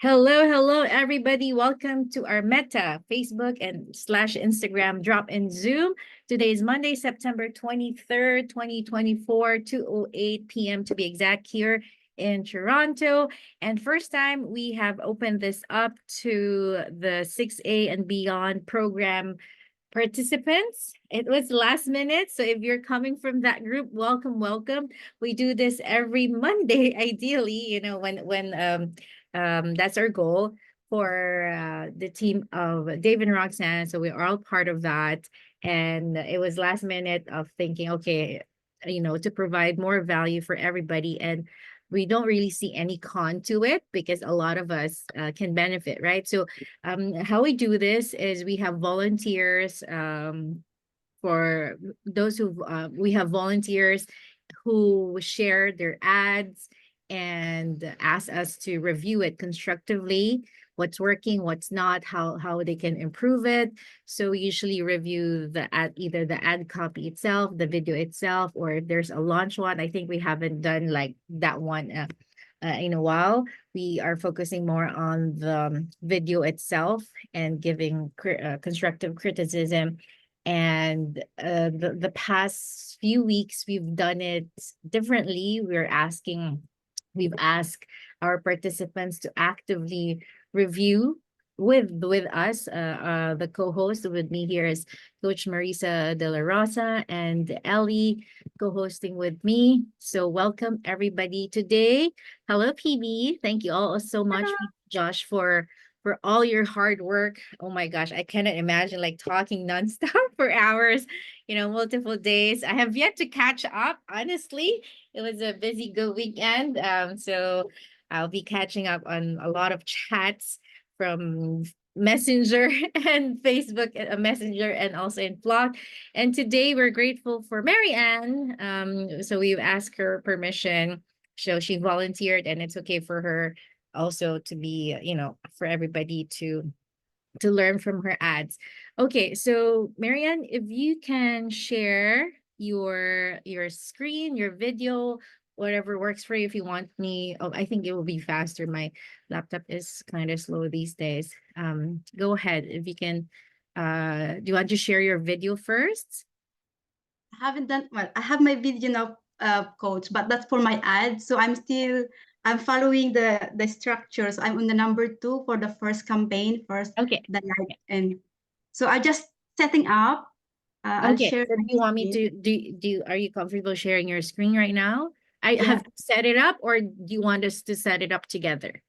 Hello, hello, everybody. Welcome to our Meta, Facebook and slash Instagram drop-in Zoom. Today is Monday, September 23rd, 2024, 2:08 p.m. to be exact here in Toronto. And first time we have opened this up to the 6A and beyond program participants. It was last minute. So if you're coming from that group, welcome, welcome. We do this every Monday, ideally, when that's our goal for the team of Dave and Roxanne. So we are all part of that. And it was last minute of thinking, okay, to provide more value for everybody. And we don't really see any con to it because a lot of us can benefit, right? So how we do this is we have volunteers for those who we have volunteers who share their ads and ask us to review it constructively, what's working, what's not, how they can improve it. So we usually review the ad, either the ad copy itself, the video itself, or if there's a launch one. I think we haven't done like that one in a while. We are focusing more on the video itself and giving constructive criticism. And the past few weeks, we've done it differently. We've asked our participants to actively review with us. The co-host with me here is Coach Marisa De La Rosa and Ellie co-hosting with me. So welcome everybody today. Hello, PB. Thank you all so much, Josh, for all your hard work. Oh my gosh, I cannot imagine like talking nonstop for hours, multiple days. I have yet to catch up, honestly. It was a busy, good weekend. So I'll be catching up on a lot of chats from Messenger and Facebook Messenger and also in Flock. And today we're grateful for Marianne. So we've asked her permission. So she volunteered and it's okay for her also to be, for everybody to learn from her ads. Okay, so Marianne, if you can share your screen, your video, whatever works for you. If you want me, oh, I think it will be faster. My laptop is kind of slow these days. Go ahead if you can. Do you want to share your video first? I haven't done well. I have my video now, coach, but that's for my ad. So I'm following the structures. I'm on the number 2 for the first campaign, first Okay. the light, and so I just setting up. I'll Okay. share So do my you want me screen. to are you comfortable sharing your screen right now? I Yeah. have set it up, or do you want us to set it up together?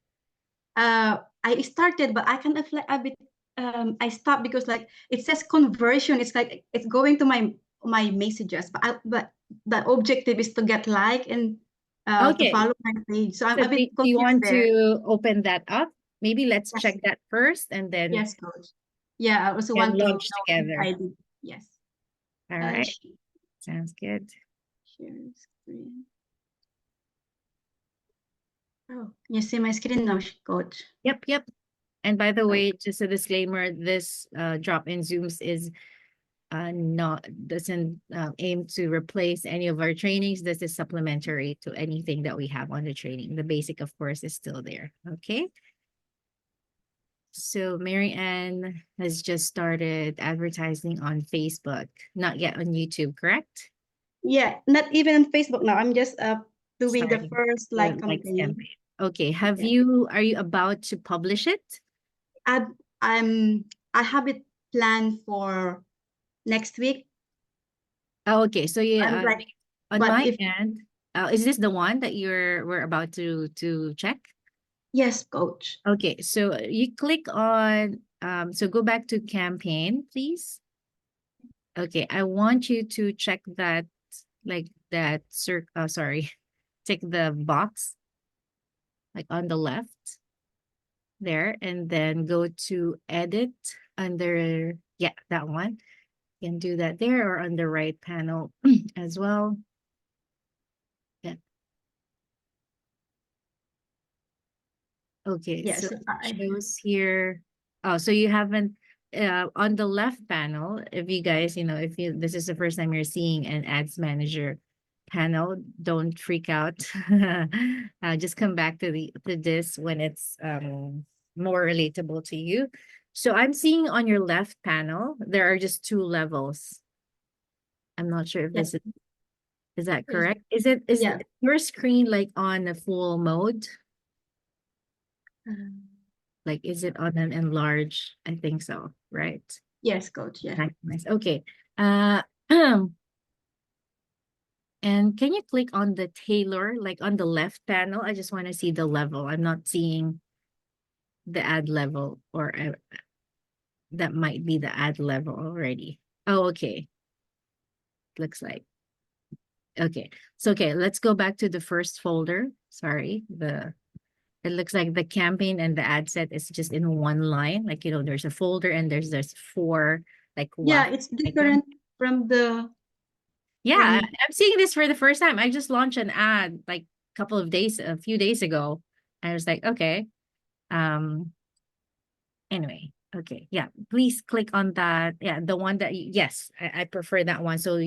I started, but I kind of like a bit. I stopped because like it says conversion. It's like it's going to my messages, but the objective is to get like and to Okay. follow my page. So I'm So a bit do you confused want there. to open that up? Maybe let's Yes. check that first and then Yes, coach. Yeah, I also and want to launch know if together. I did. Yes. All Uh, right. sh- Sounds good. share screen. Oh, can you see my screen now, coach? Yep, yep. And by the Oh, way, just a disclaimer, this drop-in Zooms is not doesn't aim to replace any of our trainings. This is supplementary to anything that we have on the training. The basic, of course, is still there. Okay. So Mary Ann has just started advertising on Facebook, not yet on YouTube, correct? yeah, not even on Facebook now. I'm just doing the Starting first the like likes campaign. campaign. Okay. Yeah. Are you about to publish it? I I have it planned for next week. Oh, okay. So I'm yeah, like, on but my if end, is this the one that we're about to check? yes, coach. Okay, so you click on so go back to campaign, please. Okay, I want you to check that like that sorry, tick the box like on the left there and then go to edit under yeah, that one. You can do that there or on the right panel as well. Yeah. Okay, so Yes, it shows here. Oh, so you haven't on the left panel, if you guys, if you this is the first time you're seeing an ads manager panel, don't freak out. Just come back to this when it's more relatable to you. So I'm seeing on your left panel, there are just two levels. I'm not sure if Yes. this is that Is- correct? Is Yeah. your screen like on a full mode? Like, is it on an enlarged? I think so, right? Yes, coach. Yeah. Nice. Okay. Uh, and can you click on the tailor, like on the left panel? I just want to see the level. I'm not seeing the ad level, or that might be the ad level already. Oh, okay. Looks like. Okay. So, okay, let's go back to the first folder. Sorry. It looks like the campaign and the ad set is just in one line. Like, there's a folder and there's four like Yeah, WAF it's icons. different from the Yeah, from I'm seeing this for the first time. I just launched an ad like a few days ago. I was like, okay. Um, anyway, okay. Yeah, please click on that. Yeah, the one that yes, I prefer that one. So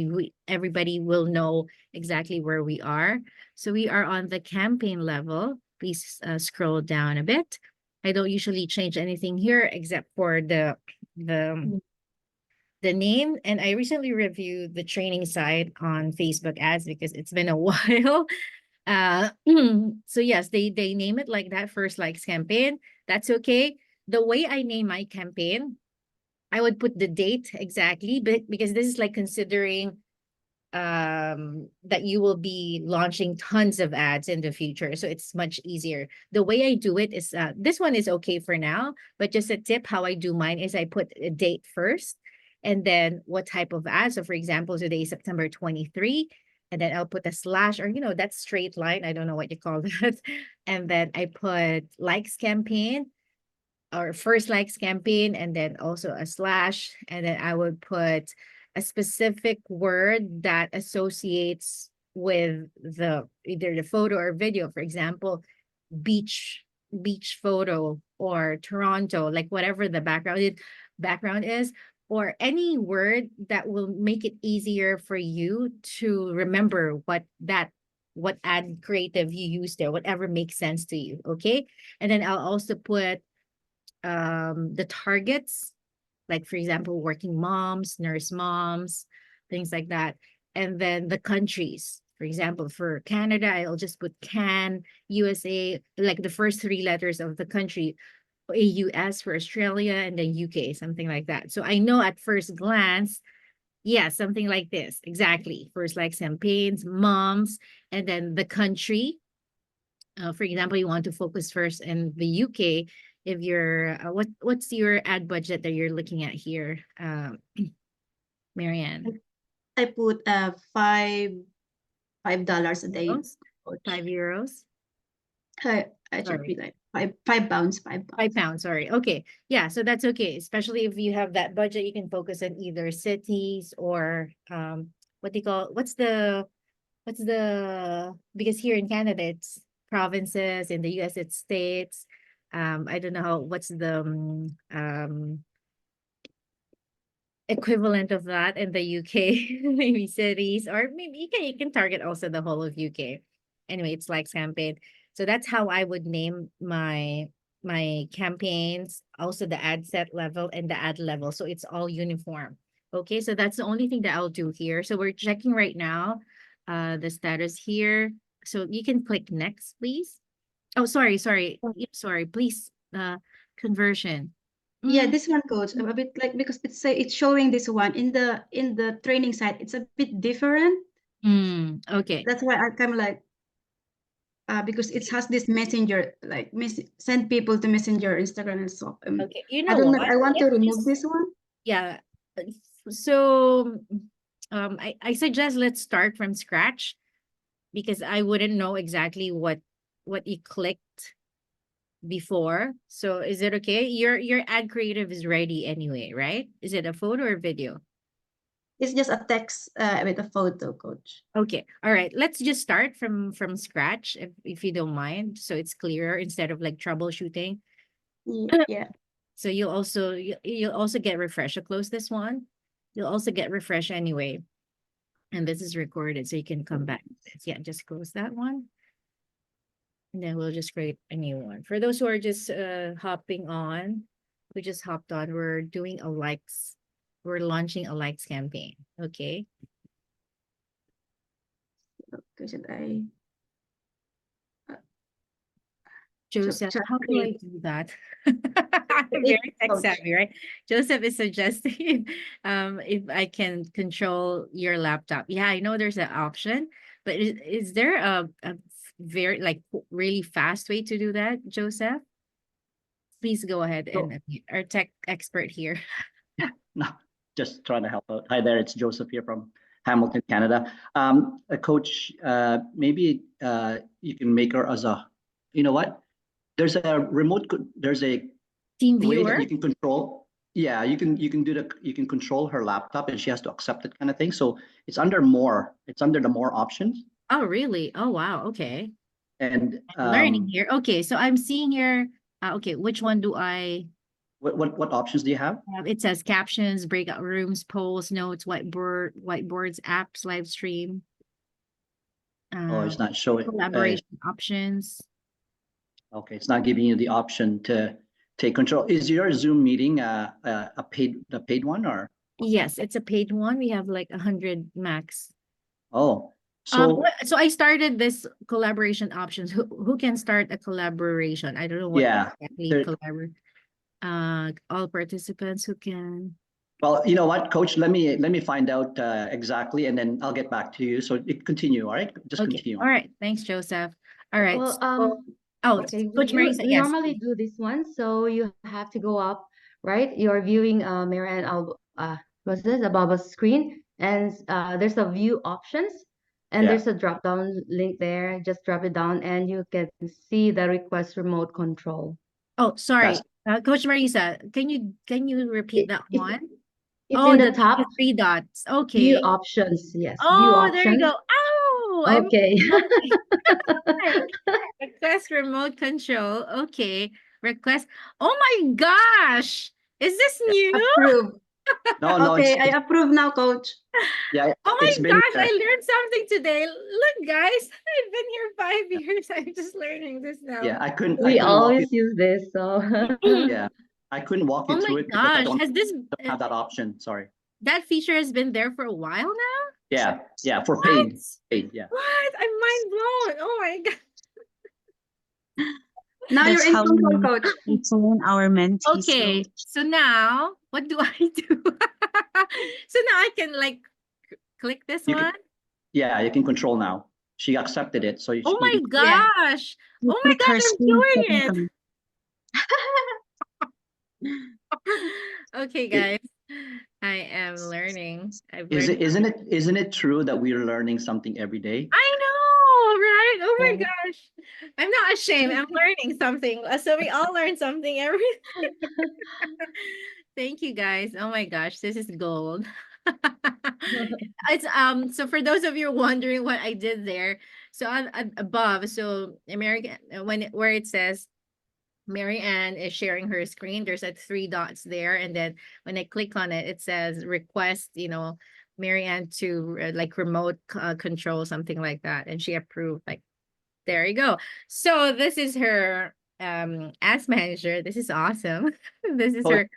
everybody will know exactly where we are. So we are on the campaign level. Please scroll down a bit. I don't usually change anything here except for the the name. And I recently reviewed the training site on Facebook ads because it's been a while. Uh, so yes, they name it like that, First Likes campaign. That's okay. The way I name my campaign, I would put the date exactly, but because this is like considering that you will be launching tons of ads in the future, so it's much easier. The way I do it is this one is okay for now, but just a tip how I do mine is I put a date first and then what type of ad. So for example, today is September 23, and then I'll put a slash, or that straight line, I don't know what you call that, and then I put likes campaign or First Likes campaign, and then also a slash, and then I would put a specific word that associates with the either the photo or video. For example, beach photo, or Toronto, like whatever the background is, or any word that will make it easier for you to remember what ad creative you use there, whatever makes sense to you. Okay, and then I'll also put the targets, like for example, working moms, nurse moms, things like that. And then the countries, for example, for Canada, I'll just put can, USA, like the first three letters of the country, AUS for Australia, and then UK, something like that. So I know at first glance, yeah, something like this. Exactly. First, like campaigns, moms, and then the country. For example, you want to focus first in the UK. If you're, what's your ad budget that you're looking at here, Marianne? I put $5 a day, Euros? coach. €5? I should be Sorry, like £5, £5. Sorry. Okay, yeah. So that's okay. Especially if you have that budget, you can focus on either cities or what do you call? What's the because here in Canada it's provinces, in the US it's states. I don't know what's the equivalent of that in the UK, maybe cities, or maybe you can target also the whole of UK. Anyway, it's like campaign. So that's how I would name my campaigns, also the ad set level and the ad level. So it's all uniform. Okay, so that's the only thing that I'll do here. So we're checking right now the status here. So you can click next, please. Oh, sorry. Yeah, sorry, please. Conversion. Yeah, Mm, this one, coach. I'm a bit like, because it's showing this one in the training site. It's a bit different. okay. That's why I kind of like because it has this messenger, like send people to messenger, Instagram, and so. Okay, you I know don't know if what? I want to Let's remove just this one. yeah. So I suggest let's start from scratch because I wouldn't know exactly what you clicked before. So is it okay? Your ad creative is ready anyway, right? Is it a photo or video? It's just a text with a photo, coach. Okay. All right. Let's just start from scratch if you don't mind, so it's clearer instead of like troubleshooting. Yeah. So you'll also get refresh. So close this one. You'll also get refresh anyway. And this is recorded, so you can come back to this. Yeah, just close that one. And then we'll just create a new one. For those who are just hopping on, we just hopped on. We're doing a likes. We're launching a likes campaign. Okay. Okay, should I? Joseph, Just how do I create do that? I'm it, very tech coach. savvy, right? Joseph is suggesting if I can control your laptop. Yeah, I know there's an option, but is there a very like really fast way to do that, Joseph? Please go ahead and So, our tech expert here. no, just trying to help out. Hi there, it's Joseph here from Hamilton, Canada. Coach, maybe you can make her as a, you know what? There's a there's a Team way that viewer? you can control. Yeah, you can control her laptop and she has to accept it kind of thing. So it's under more. It's under the more options. Oh, really? Oh, wow. Okay. And I'm learning here. Okay, so I'm seeing here. Okay, which one do I what options do you have? have? It says captions, breakout rooms, polls, notes, whiteboards, apps, live stream, Oh, it's not showing. collaboration options. Okay, it's not giving you the option to take control. Is your Zoom meeting a paid one or? Yes, it's a paid one. We have like 100 max. Oh, so So I started this collaboration options. Who can start a collaboration? I don't know what yeah, exactly there, collaborate. All participants who can. well, you know what, Coach, let me find out exactly, and then I'll get back to you. So it continue, all right? Just Okay. continue. All right. Thanks, Joseph. All right. Well, Oh, okay, Coach Marisa, we yes. normally do this one, so you have to go up, right? You're viewing Marianne what's this above a screen, and there's a view options, and Yeah. there's a drop down link there. Just drop it down, and you can see the request remote control. Oh, sorry. That's Coach Marisa, can you repeat that It's one? it's Oh, in the the top three dots. view Okay. options. Yes, view Oh, there you options. go. Oh, I'm Okay. request remote control. Okay. Request. Oh my gosh. Is this yeah. new? Approve. No, Okay, I approve now, coach. yeah, Oh it's my been gosh, I learned something today. Look, guys, I've been here 5 years. I'm just learning this now. yeah, I couldn't We walk you. always use this, so Yeah, I couldn't walk you Oh my through it because I gosh, don't has this have that option. Sorry. that feature has been there for a while now? Yeah, for What? paid, yeah. What? I'm mind blown. Oh my god. now you're That's in how control, coach. we train our mentees. Okay, so now what do I do? So now I can like click this You can, one. yeah, you can control now. She accepted it, so Oh you my can. Yeah. gosh. You Oh my click her gosh, I'm screen doing it. technically. Okay, guys. I am learning. I've learned. Isn't it true that we're learning something every day? I know, right? Oh my Yeah. gosh. I'm not ashamed. I'm learning something. So we all learn something every Thank you guys. Oh my gosh, this is gold. It's so for those of you wondering what I did there, so on above, so American where it says Mary Ann is sharing her screen. There's a three dots there, and then when I click on it, it says request, Mary Ann to like remote control something like that, and she approved. Like there you go. So this is her ads manager. This is awesome. This is Coach, her.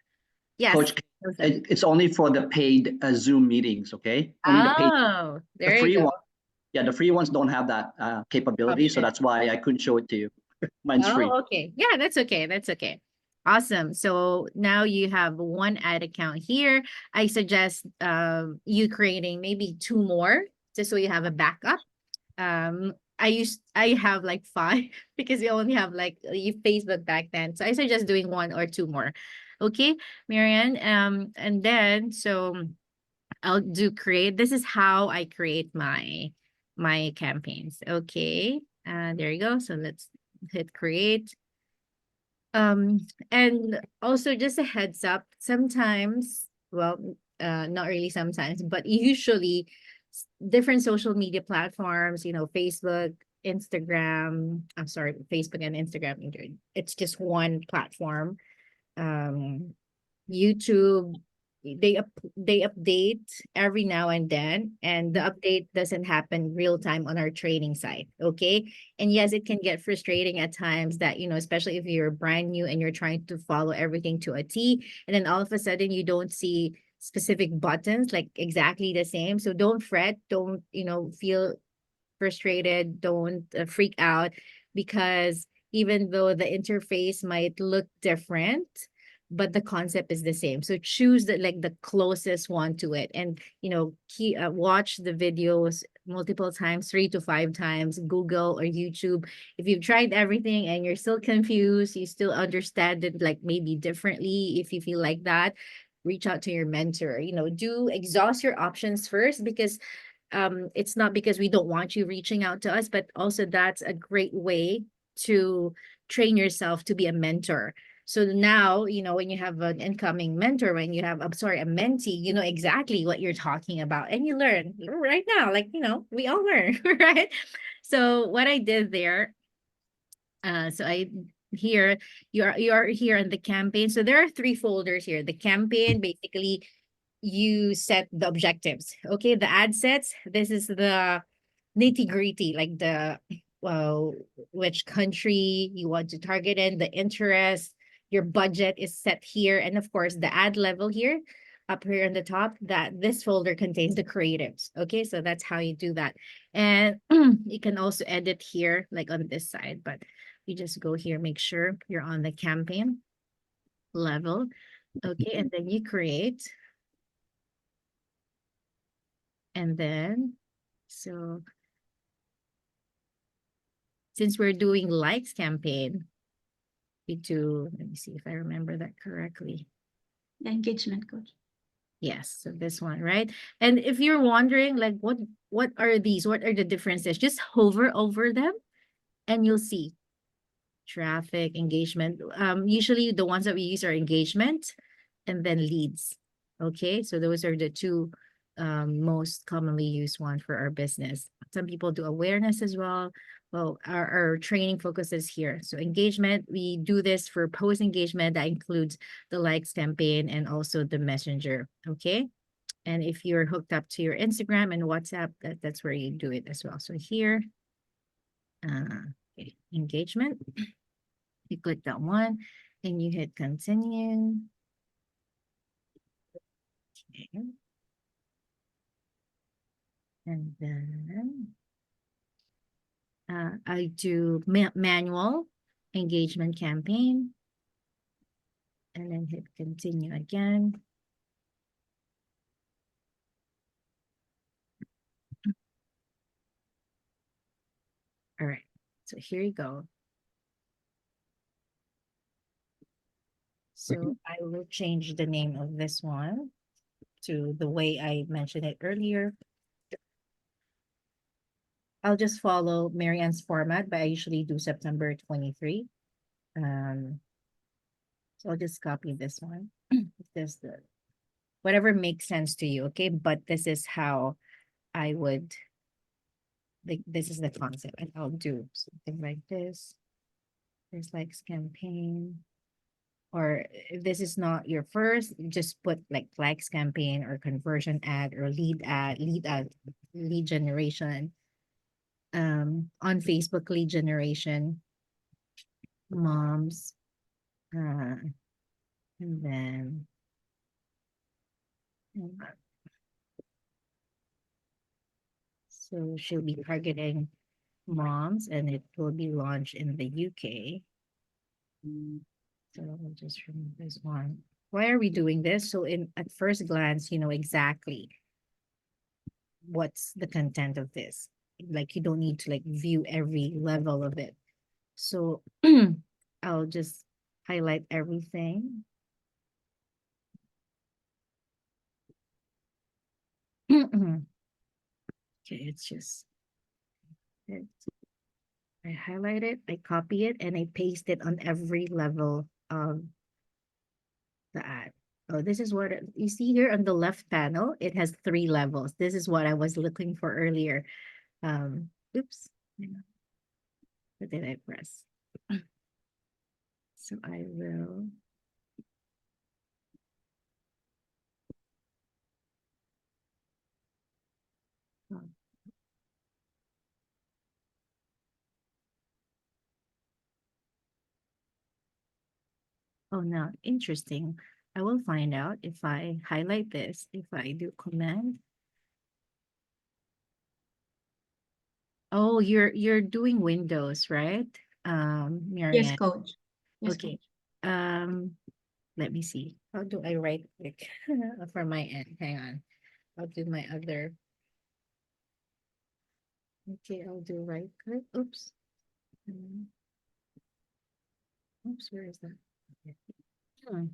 Yes. Coach, Joseph. it's only for the paid Zoom meetings, okay? Only the paid, Oh, the there you free go. one. Yeah, the free ones don't have that capability, so Option. that's why I couldn't show it to you. Mine's free. Oh, okay. Yeah, that's okay. That's okay. Awesome. So now you have one ad account here. I suggest you creating maybe two more just so you have a backup. I have like five because we only have like Facebook back then. So I suggest doing one or two more. Okay, Marianne. And then so I'll do create. This is how I create my campaigns. Okay. There you go. So let's hit create. And also just a heads up, sometimes, well, not really sometimes, but usually different social media platforms, Facebook, Instagram, I'm sorry, Facebook and Instagram, it's just one platform. YouTube, they update every now and then, and the update doesn't happen real time on our training site. Okay. And yes, it can get frustrating at times that, especially if you're brand new and you're trying to follow everything to a T, and then all of a sudden you don't see specific buttons like exactly the same. So don't fret, don't, feel frustrated, don't freak out, because even though the interface might look different, but the concept is the same. So choose the closest one to it, and watch the videos multiple times, 3 to 5 times, Google or YouTube. If you've tried everything and you're still confused, you still understand it like maybe differently, if you feel like that, reach out to your mentor. Do exhaust your options first, because it's not because we don't want you reaching out to us, but also that's a great way to train yourself to be a mentor. So now, when you have an incoming mentor, when you have, I'm sorry, a mentee, you know exactly what you're talking about, and you learn right now, like, we all learn, right? So what I did there, so I here you're here in the campaign. So there are 3 folders here. The campaign, basically you set the objectives. Okay, the ad sets, this is the nitty-gritty, like the well, which country you want to target in, the interest, your budget is set here, and of course the ad level here, up here on the top, that this folder contains the creatives. Okay, so that's how you do that. And you can also edit here, like on this side, but you just go here, make sure you're on the campaign level. Okay, and then you create. And then, so since we're doing likes campaign, we do, let me see if I remember that correctly. The engagement coach. Yes, so this one, right? And if you're wondering, like, what are these? What are the differences? Just hover over them and you'll see traffic, engagement. Usually the ones that we use are engagement and then leads. Okay, so those are the 2 most commonly used one for our business. Some people do awareness as well. Well, our training focuses here. So engagement, we do this for post engagement. That includes the likes campaign and also the messenger. Okay. And if you're hooked up to your Instagram and WhatsApp, that's where you do it as well. So here, okay, engagement, you click that one and you hit continue. Okay. And then I do manual engagement campaign, and then hit continue again. All right, so here you go. So I will change the name of this one to the way I mentioned it earlier. I'll just follow Marianne's format, but I usually do September 23. So I'll just copy this one. This whatever makes sense to you, okay? But this is how I would, like, this is the concept, and I'll do something like this. There's likes campaign, or if this is not your first, just put like likes campaign or conversion ad or lead generation. On Facebook, lead generation, moms, and then so she'll be targeting moms, and it will be launched in the UK. So I'll just remove this one. Why are we doing this? So at first glance, you know exactly what's the content of this. Like, you don't need to like view every level of it. So I'll just highlight everything. Okay, it's just it. I highlight it, I copy it, and I paste it on every level of the ad. Oh, this is what you see here on the left panel. It has 3 levels. This is what I was looking for earlier. Oops. What did I press? So I will Oh, no, interesting. I will find out if I highlight this, if I do command. Oh, you're doing Windows, right? Yes, Marianne. coach. Yes, Okay. coach. Let me see. How do I right click for my end? Hang on. I'll do my other. Okay, I'll do right click. Oops. Mm, Oops, where is that? Okay. Hmm.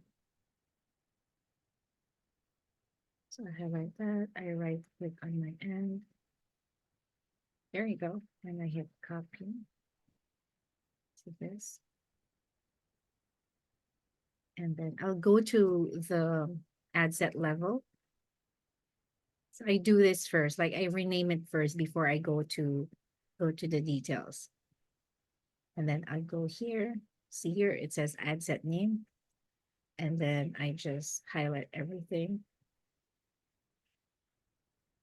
So I highlight that. I right click on my end. There you go. And I hit copy to this. And then I'll go to the ad set level. So I do this first, like I rename it first before I go to the details. And then I go here. See here, it says ad set name. And then I just highlight everything.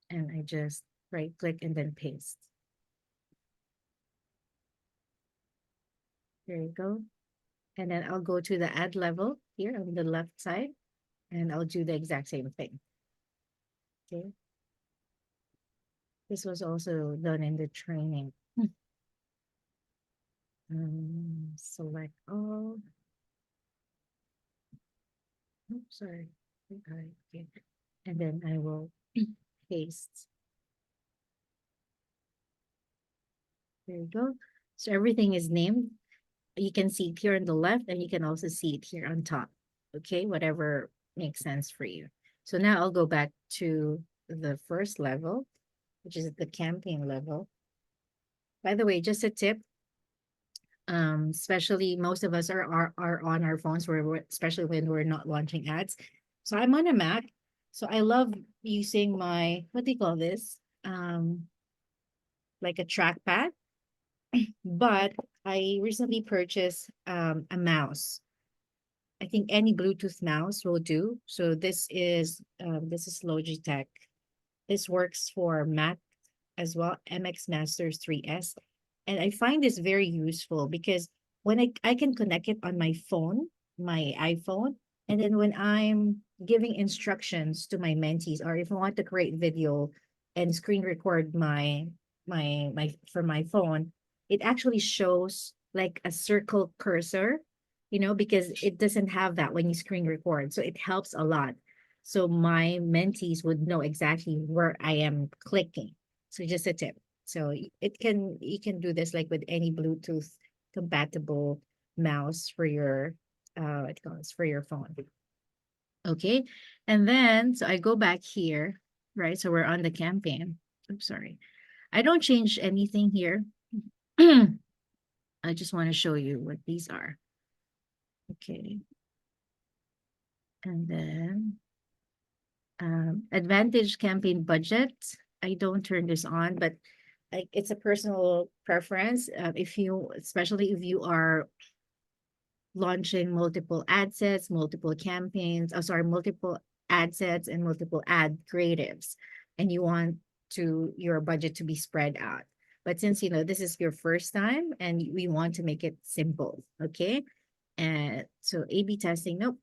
And I just right click and then paste. There you go. And then I'll go to the ad level here on the left side. And I'll do the exact same thing. Okay. This was also done in the training. Select all. Oops, sorry. Okay. And then I will paste. There you go. So everything is named. You can see it here on the left, and you can also see it here on top. Okay, whatever makes sense for you. So now I'll go back to the first level, which is the campaign level. By the way, just a tip. Especially most of us are on our phones, especially when we're not launching ads. So I'm on a Mac. So I love using my, what do you call this? Like a trackpad. But I recently purchased a mouse. I think any Bluetooth mouse will do. So this is Logitech. This works for Mac as well, MX Masters 3S. And I find this very useful because when I can connect it on my phone, my iPhone, and then when I'm giving instructions to my mentees, or if I want to create video and screen record my for my phone, it actually shows like a circle cursor, because it doesn't have that when you screen record. So it helps a lot. So my mentees would know exactly where I am clicking. So just a tip. So you can do this like with any Bluetooth compatible mouse for your what do you call this, for your phone. Okay. And then so I go back here, right? So we're on the campaign. Oops, sorry. I don't change anything here. I just want to show you what these are. Okay. And then advantage campaign budget. I don't turn this on, but like it's a personal preference. If you, especially if you are launching multiple ad sets, multiple campaigns, multiple ad sets and multiple ad creatives, and you want your budget to be spread out. But since this is your first time and we want to make it simple, okay? And so A/B testing, nope.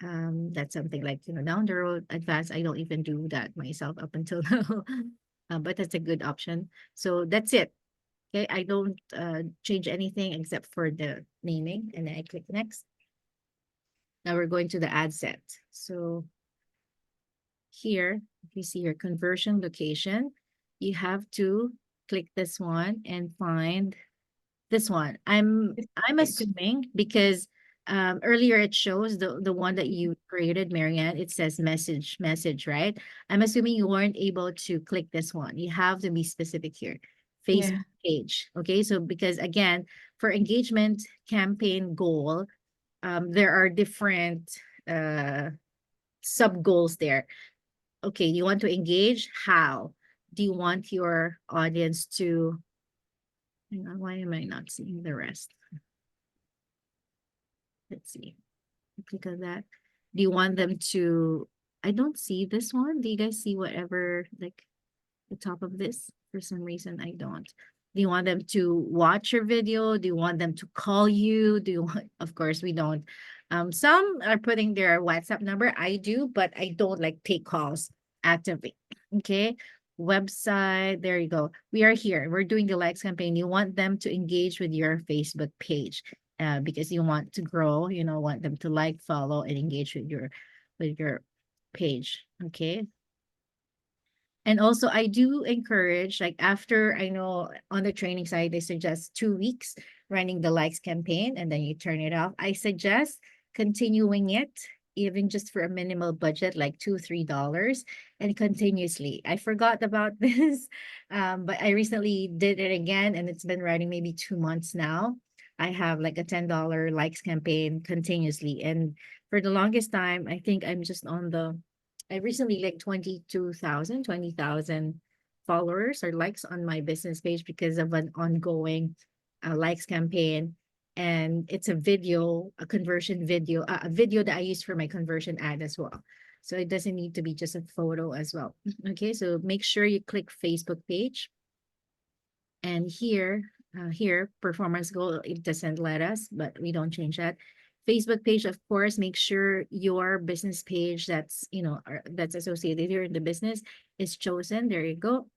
That's something like down the road, advanced. I don't even do that myself up until now, but that's a good option. So that's it. Okay, I don't change anything except for the naming, and then I click next. Now we're going to the ad set. So here, if you see your conversion location, you have to click this one and find this one. I'm assuming because earlier it shows the one that you created, Marianne. It says message, right? I'm assuming you weren't able to click this one. You have to be specific here. Facebook page. Okay, so because again, for engagement campaign goal, there are different sub goals there. Okay, you want to engage? How? Do you want your audience to, hang on, why am I not seeing the rest? Let's see. Click on that. Do you want them to, I don't see this one. Do you guys see whatever, like the top of this? For some reason, I don't. Do you want them to watch your video? Do you want them to call you? Do you want, of course, we don't. Some are putting their WhatsApp number. I do, but I don't like take calls actively. Okay. Website, there you go. We are here. We're doing the likes campaign. You want them to engage with your Facebook page because you want to grow, want them to like, follow, and engage with your page. Okay. And also, I do encourage, like after I know on the training side, they suggest 2 weeks running the likes campaign and then you turn it off. I suggest continuing it, even just for a minimal budget, like $2, $3 and continuously. I forgot about this, but I recently did it again and it's been running maybe 2 months now. I have like a $10 likes campaign continuously. And for the longest time, I think I'm just on I recently like 20,000 followers or likes on my business page because of an ongoing likes campaign. And it's a conversion video, a video that I use for my conversion ad as well. So it doesn't need to be just a photo as well. Okay, so make sure you click Facebook page. And here, performance goal, it doesn't let us, but we don't change that. Facebook page, of course, make sure your business page that's associated here in the business is chosen. There you go.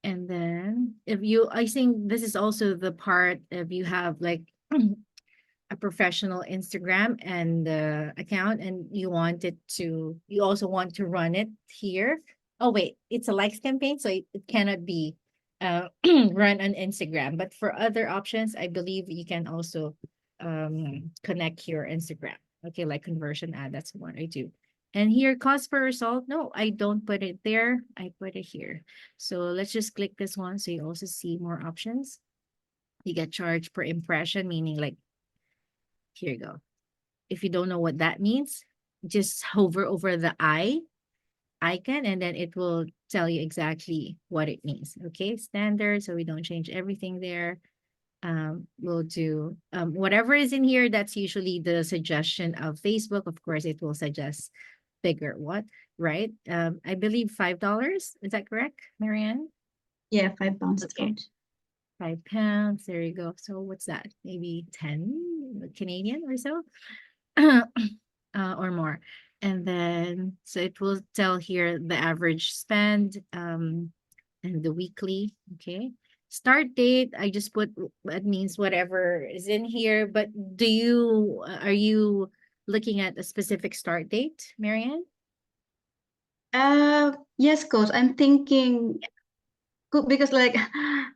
And then I think this is also the part if you have like a professional Instagram and account and you also want to run it here. Oh, wait, it's a likes campaign, so it cannot be run on Instagram. But for other options, I believe you can also connect your Instagram. Okay, like conversion ad, that's what I do. And here, cost per result. No, I don't put it there. I put it here. So let's just click this one so you also see more options. You get charged per impression, meaning like, here you go. If you don't know what that means, just hover over the icon and then it will tell you exactly what it means. Okay, standard, so we don't change everything there. We'll do whatever is in here. That's usually the suggestion of Facebook. Of course, it will suggest bigger right? I believe $5. Is that correct, Marianne? Yeah, £5, Okay. coach. £5. There you go. So what's that? Maybe 10 Canadian or so, or more. And then, so it will tell here the average spend and the weekly. Okay. Start date, I just put, that means whatever is in here. But are you looking at a specific start date, Marianne? Yes, coach. I'm thinking because like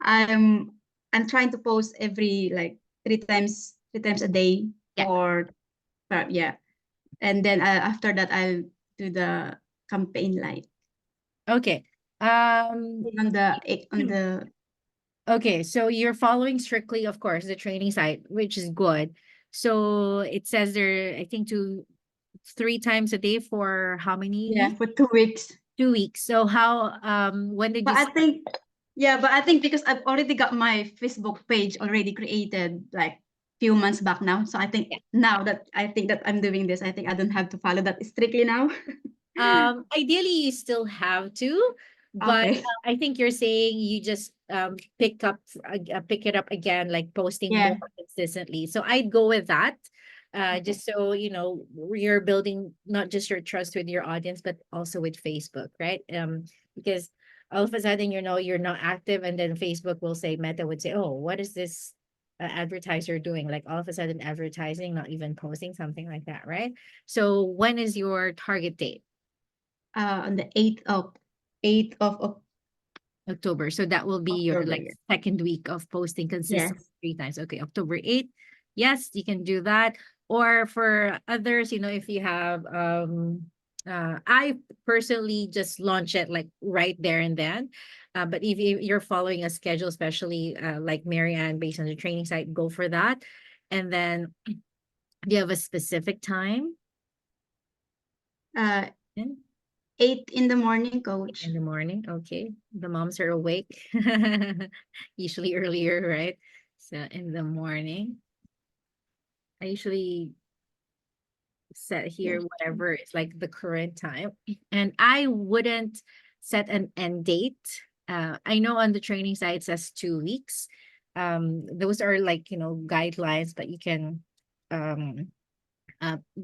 I'm trying to post every like three times a day. Yeah. Or yeah. And then after that I'll do the campaign light Okay. on the Okay, so you're following strictly, of course, the training site, which is good. So it says there, I think 3 times a day for how many weeks? for 2 weeks. 2 weeks. So when did you But I start? think because I've already got my Facebook page already created like few months back now. So I think now that I'm doing this, I think I don't have to follow that strictly now. Ideally you still have to, but Okay. I think you're saying you just pick it up again, like posting Yeah. more consistently. So I'd go with that. Just so you're building not just your trust with your audience, but also with Facebook, right? Because all of a sudden, you're not active, and then Facebook will say, Meta would say, oh, what is this advertiser doing? Like all of a sudden advertising, not even posting, something like that, right? So when is your target date? On the 8th of October. So that will be your October, like yeah. second week of posting consistently Yes. 3 times. Okay, October 8th. Yes, you can do that. Or for others, if you have I personally just launch it like right there and then. But if you're following a schedule, especially like Marianne based on the training site, go for that. And then do you have a specific time? 8 in the morning, coach. In the morning, okay. The moms are awake, usually earlier, right? So in the morning, I usually set here whatever is like the current time, and I wouldn't set an end date I know on the training site it says 2 weeks. Those are like, guidelines, but you can,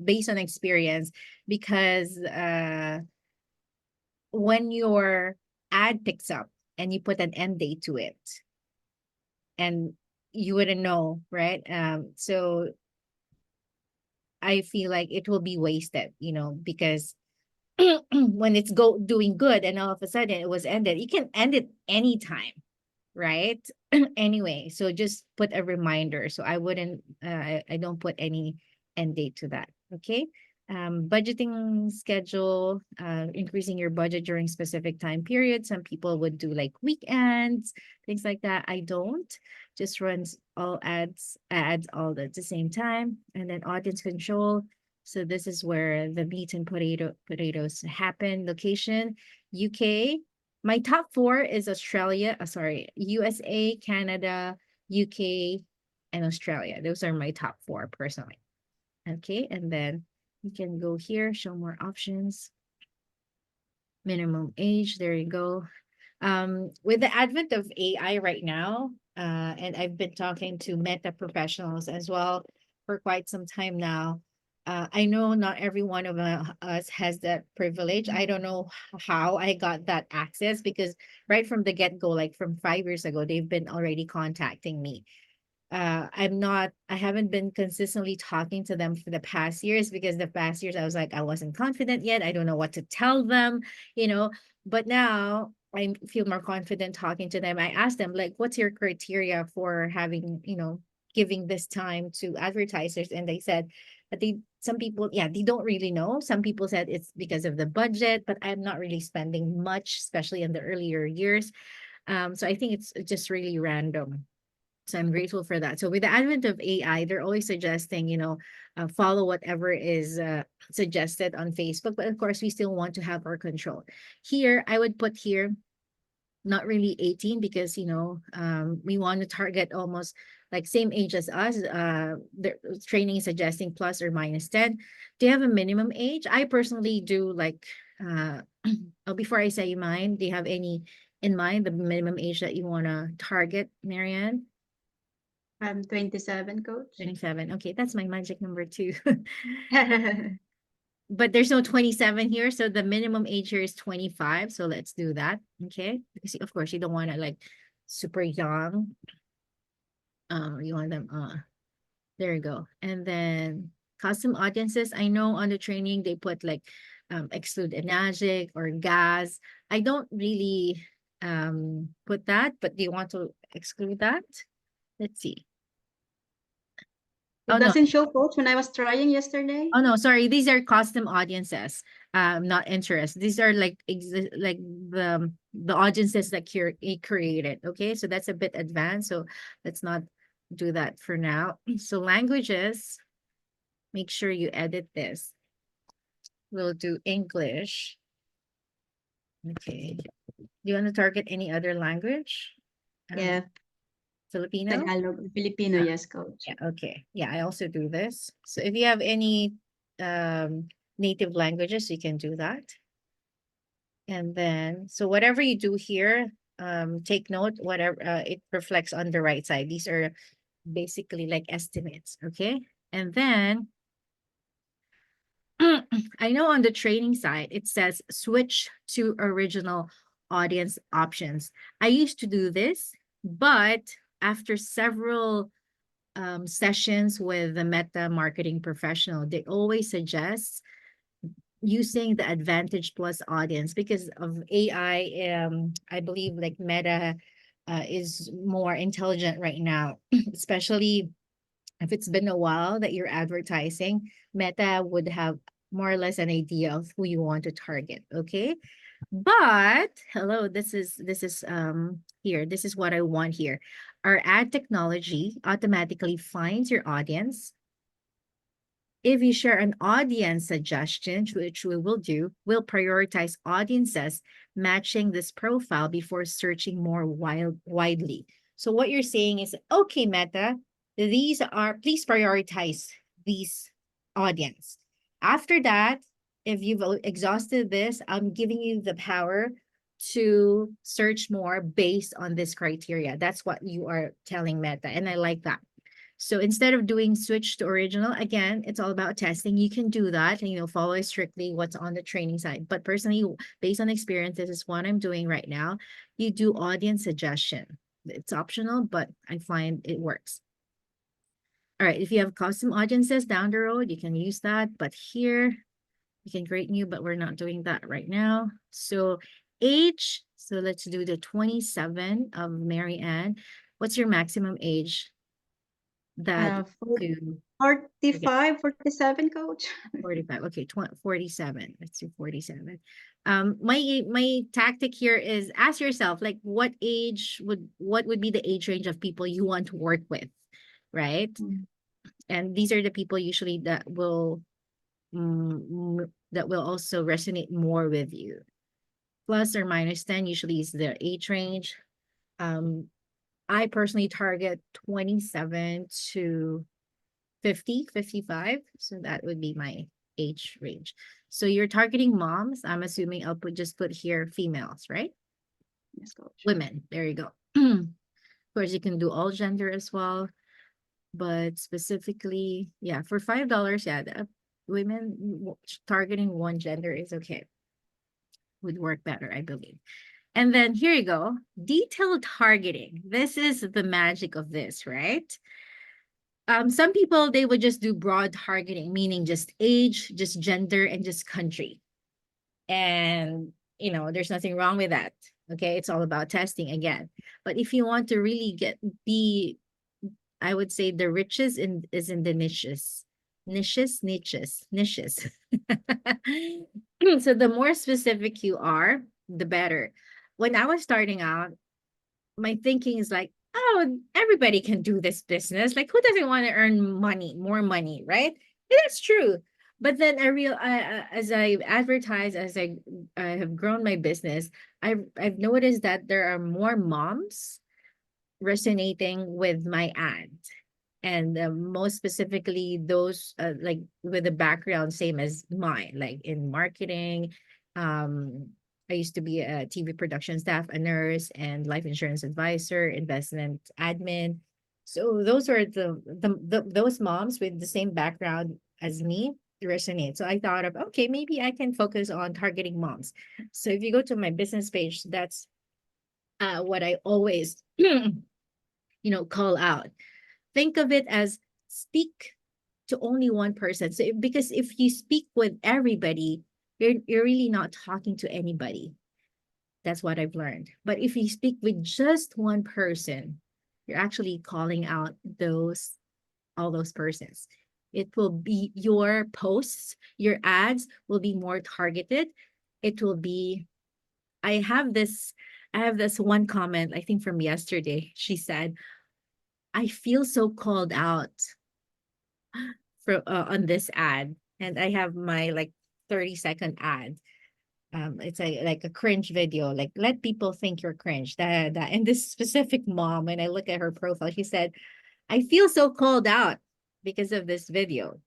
based on experience, because when your ad picks up and you put an end date to it, and you wouldn't know, right? So I feel like it will be wasted, because when it's doing good and all of a sudden it was ended, you can end it anytime, right? Anyway, so just put a reminder. So I wouldn't, I don't put any end date to that. Okay. Budgeting schedule, increasing your budget during specific time periods. Some people would do like weekends, things like that. I don't. Just runs all ads all at the same time. And then audience control. So this is where the meat and potatoes happen. Location, UK. My top 4 is Australia, USA, Canada, UK, and Australia. Those are my top 4 personally. Okay, and then you can go here, show more options. Minimum age, there you go. With the advent of AI right now, and I've been talking to Meta professionals as well for quite some time now. I know not every one of us has that privilege. I don't know how I got that access, because right from the get-go, like from 5 years ago, they've been already contacting me. I haven't been consistently talking to them for the past years, because the past years I was like, I wasn't confident yet. I don't know what to tell them, but now I feel more confident talking to them. I asked them, like, what's your criteria for having, giving this time to advertisers? And they said that some people, they don't really know. Some people said it's because of the budget, but I'm not really spending much, especially in the earlier years. So I think it's just really random. So I'm grateful for that. So with the advent of AI, they're always suggesting, follow whatever is suggested on Facebook. But of course, we still want to have our control. Here, I would put here, not really 18, because, we want to target almost like same age as us. The training is suggesting plus or minus 10. Do you have a minimum age? I personally do like, before I say mine, do you have any in mind, the minimum age that you want to target, Marianne? 27, coach. 27. Okay, that's my magic number too. But there's no 27 here, so the minimum age here is 25. So let's do that. Okay, because of course you don't want to like super young. You want them there you go. And then custom audiences. I know on the training they put like exclude enagic or gas. I don't really put that, but do you want to exclude that? Let's see. It doesn't show, coach, when I was trying yesterday. Oh no, sorry. These are custom audiences, not interest. These are like the audiences that created. Okay, so that's a bit advanced. So let's not do that for now. So languages, make sure you edit this. We'll do English. Okay. Do you want to target any other language? Yeah. Filipino? Tagalog, Filipino, yes, coach. Yeah, okay. Yeah, I also do this. So if you have any native languages, you can do that. And then, so whatever you do here, take note, whatever it reflects on the right side. These are basically like estimates, okay? And then, I know on the training side, it says switch to original audience options. I used to do this, but after several sessions with the Meta marketing professional, they always suggest using the Advantage Plus audience because of AI. I believe like Meta is more intelligent right now, especially if it's been a while that you're advertising. Meta would have more or less an idea of who you want to target. Okay. But hello, this is here. This is what I want here. Our ad technology automatically finds your audience. If you share an audience suggestion, which we will do, we'll prioritize audiences matching this profile before searching more widely. So what you're saying is, okay, Meta, please prioritize these audience. After that, if you've exhausted this, I'm giving you the power to search more based on this criteria. That's what you are telling Meta, and I like that. So instead of doing switch to original, again, it's all about testing. You can do that and, follow strictly what's on the training side. But personally, based on experience, this is what I'm doing right now. You do audience suggestion. It's optional, but I find it works. All right, if you have custom audiences down the road, you can use that. But here, you can create new, but we're not doing that right now. So age, so let's do the 27 of Mary Ann. What's your maximum age that you 45, 47, coach. 45? Okay, 47. Let's do 47. My tactic here is ask yourself, like, what would be the age range of people you want to work with, right? And these are the people usually that will also resonate more with you. Plus or minus 10 usually is the age range. I personally target 27 to 50, 55. So that would be my age range. So you're targeting moms. I'm assuming I'll just put here females, right? Yes, coach. Women. There you go. Of course, you can do all gender as well. But specifically, yeah, for $5, yeah, women targeting one gender is okay. Would work better, I believe. And then here you go, detailed targeting. This is the magic of this, right? Some people, they would just do broad targeting, meaning just age, just gender, and just country. And, there's nothing wrong with that. Okay, it's all about testing again. But if you want to really I would say the richest is in the niches. Niches. So the more specific you are, the better. When I was starting out, my thinking is like, oh, everybody can do this business. Like, who doesn't want to earn more money, right? And that's true. But then as I advertise, as I have grown my business, I've noticed that there are more moms resonating with my ad, and most specifically those like with a background same as mine, like in marketing. I used to be a TV production staff, a nurse, and life insurance advisor, investment admin. So those are those moms with the same background as me resonate. So I thought of, okay, maybe I can focus on targeting moms. So if you go to my business page, that's what I always call out. Think of it as speak to only one person. So because if you speak with everybody, you're really not talking to anybody. That's what I've learned. But if you speak with just one person, you're actually calling out all those persons. It will be your posts, your ads will be more targeted. It will be, I have this one comment, I think from yesterday. She said, I feel so called out on this ad, and I have my like 30-second ad. It's like a cringe video, like let people think you're cringe. That. And this specific mom, when I look at her profile, she said, I feel so called out because of this video.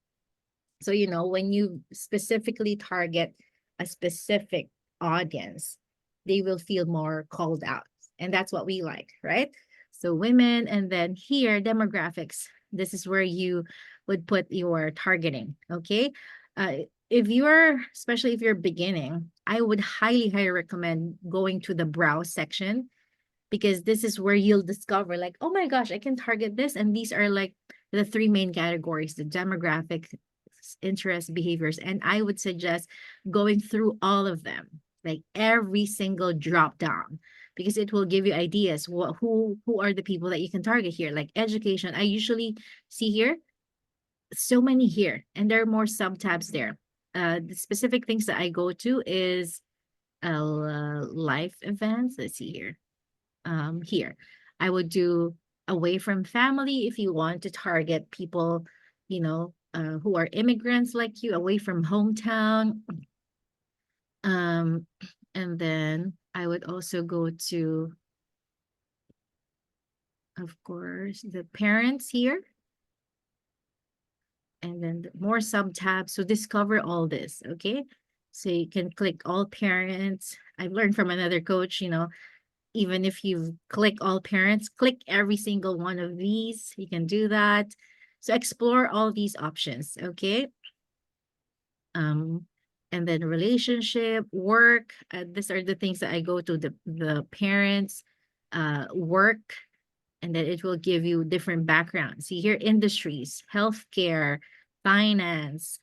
So when you specifically target a specific audience, they will feel more called out, and that's what we like, right? So women, and then here, demographics. This is where you would put your targeting, okay? Especially if you're beginning, I would highly recommend going to the browse section, because this is where you'll discover like, oh my gosh, I can target this. And these are like the three main categories: the demographic, interests, behaviors. And I would suggest going through all of them, like every single drop down, because it will give you ideas who are the people that you can target here. Like education, I usually see here so many here, and there are more sub tabs there. The specific things that I go to is life events. Let's see here. Here I would do away from family, if you want to target people who are immigrants like you, away from hometown. And then I would also go to, of course, the parents here, and then more sub tabs. So discover all this. Okay, so you can click all parents, I've learned from another coach, even if you click all parents, click every single one of these. You can do that. So explore all these options, okay? And then relationship, work. These are the things that I go to, the parents, work, and then it will give you different backgrounds. See here, industries, healthcare, finance,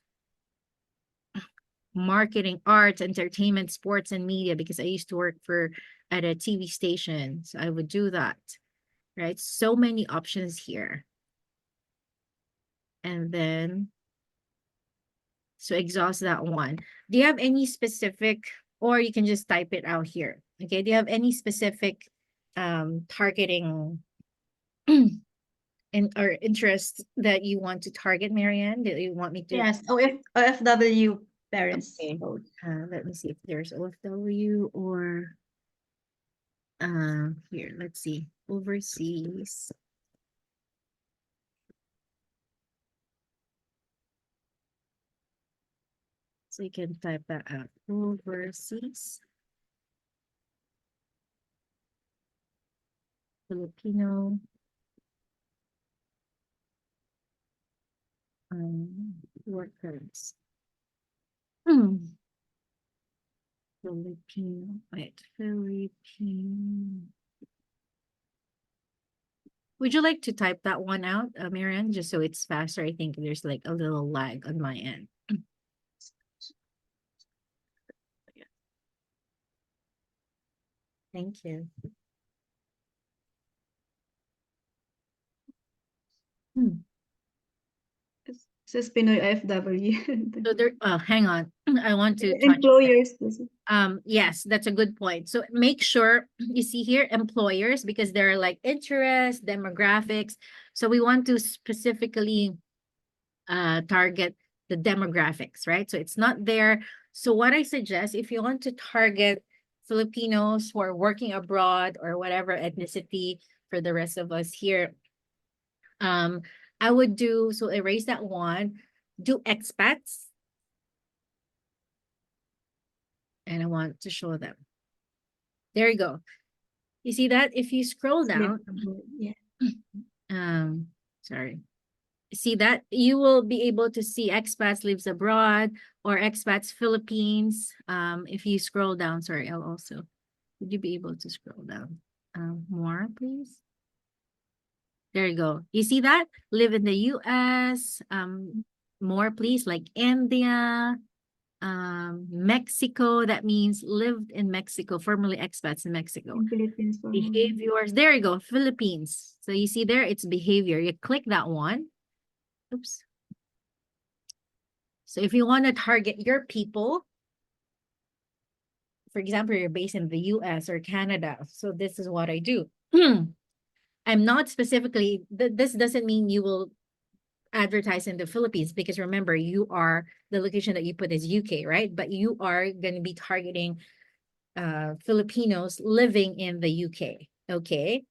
marketing, arts, entertainment, sports, and media, because I used to work at a TV station. So I would do that, right? So many options here. And then, so exhaust that one. Do you have any specific, or you can just type it out here. Okay, do you have any specific targeting or interest that you want to target, Marianne? Do you want me to? Yes, OFW parents. Okay. code. Let me see if there's OFW or here, let's see, overseas. So you can type that out, overseas. Filipino. Workers. Filipino, wait, Filipino. Would you like to type that one out, Marianne, just so it's faster? I think there's like a little lag on my end. Thank you. It says Pinoy OFW. So there, hang on. I want to touch. Employers. Yes, that's a good point. So make sure you see here employers, because there are like interest, demographics. So we want to specifically target the demographics, right? So it's not there. So what I suggest, if you want to target Filipinos who are working abroad or whatever ethnicity for the rest of us here, I would do, so erase that one, do expats. And I want to show them. There you go. You see that? If you scroll down, Yeah. Sorry. See that? You will be able to see expats lives abroad or expats Philippines. If you scroll down, sorry, I'll also, would you be able to scroll down more, please? There you go. You see that? Live in the US, more please, like India, Mexico, that means lived in Mexico, formerly expats in Mexico. In Philippines. Behaviors, there you go, Philippines. So you see there, it's behavior. You click that one. Oops. So if you want to target your people, for example, you're based in the US or Canada. So this is what I do. I'm not specifically, this doesn't mean you will advertise in the Philippines, because remember, you are, the location that you put is UK, right? But you are going to be targeting Filipinos living in the UK, okay?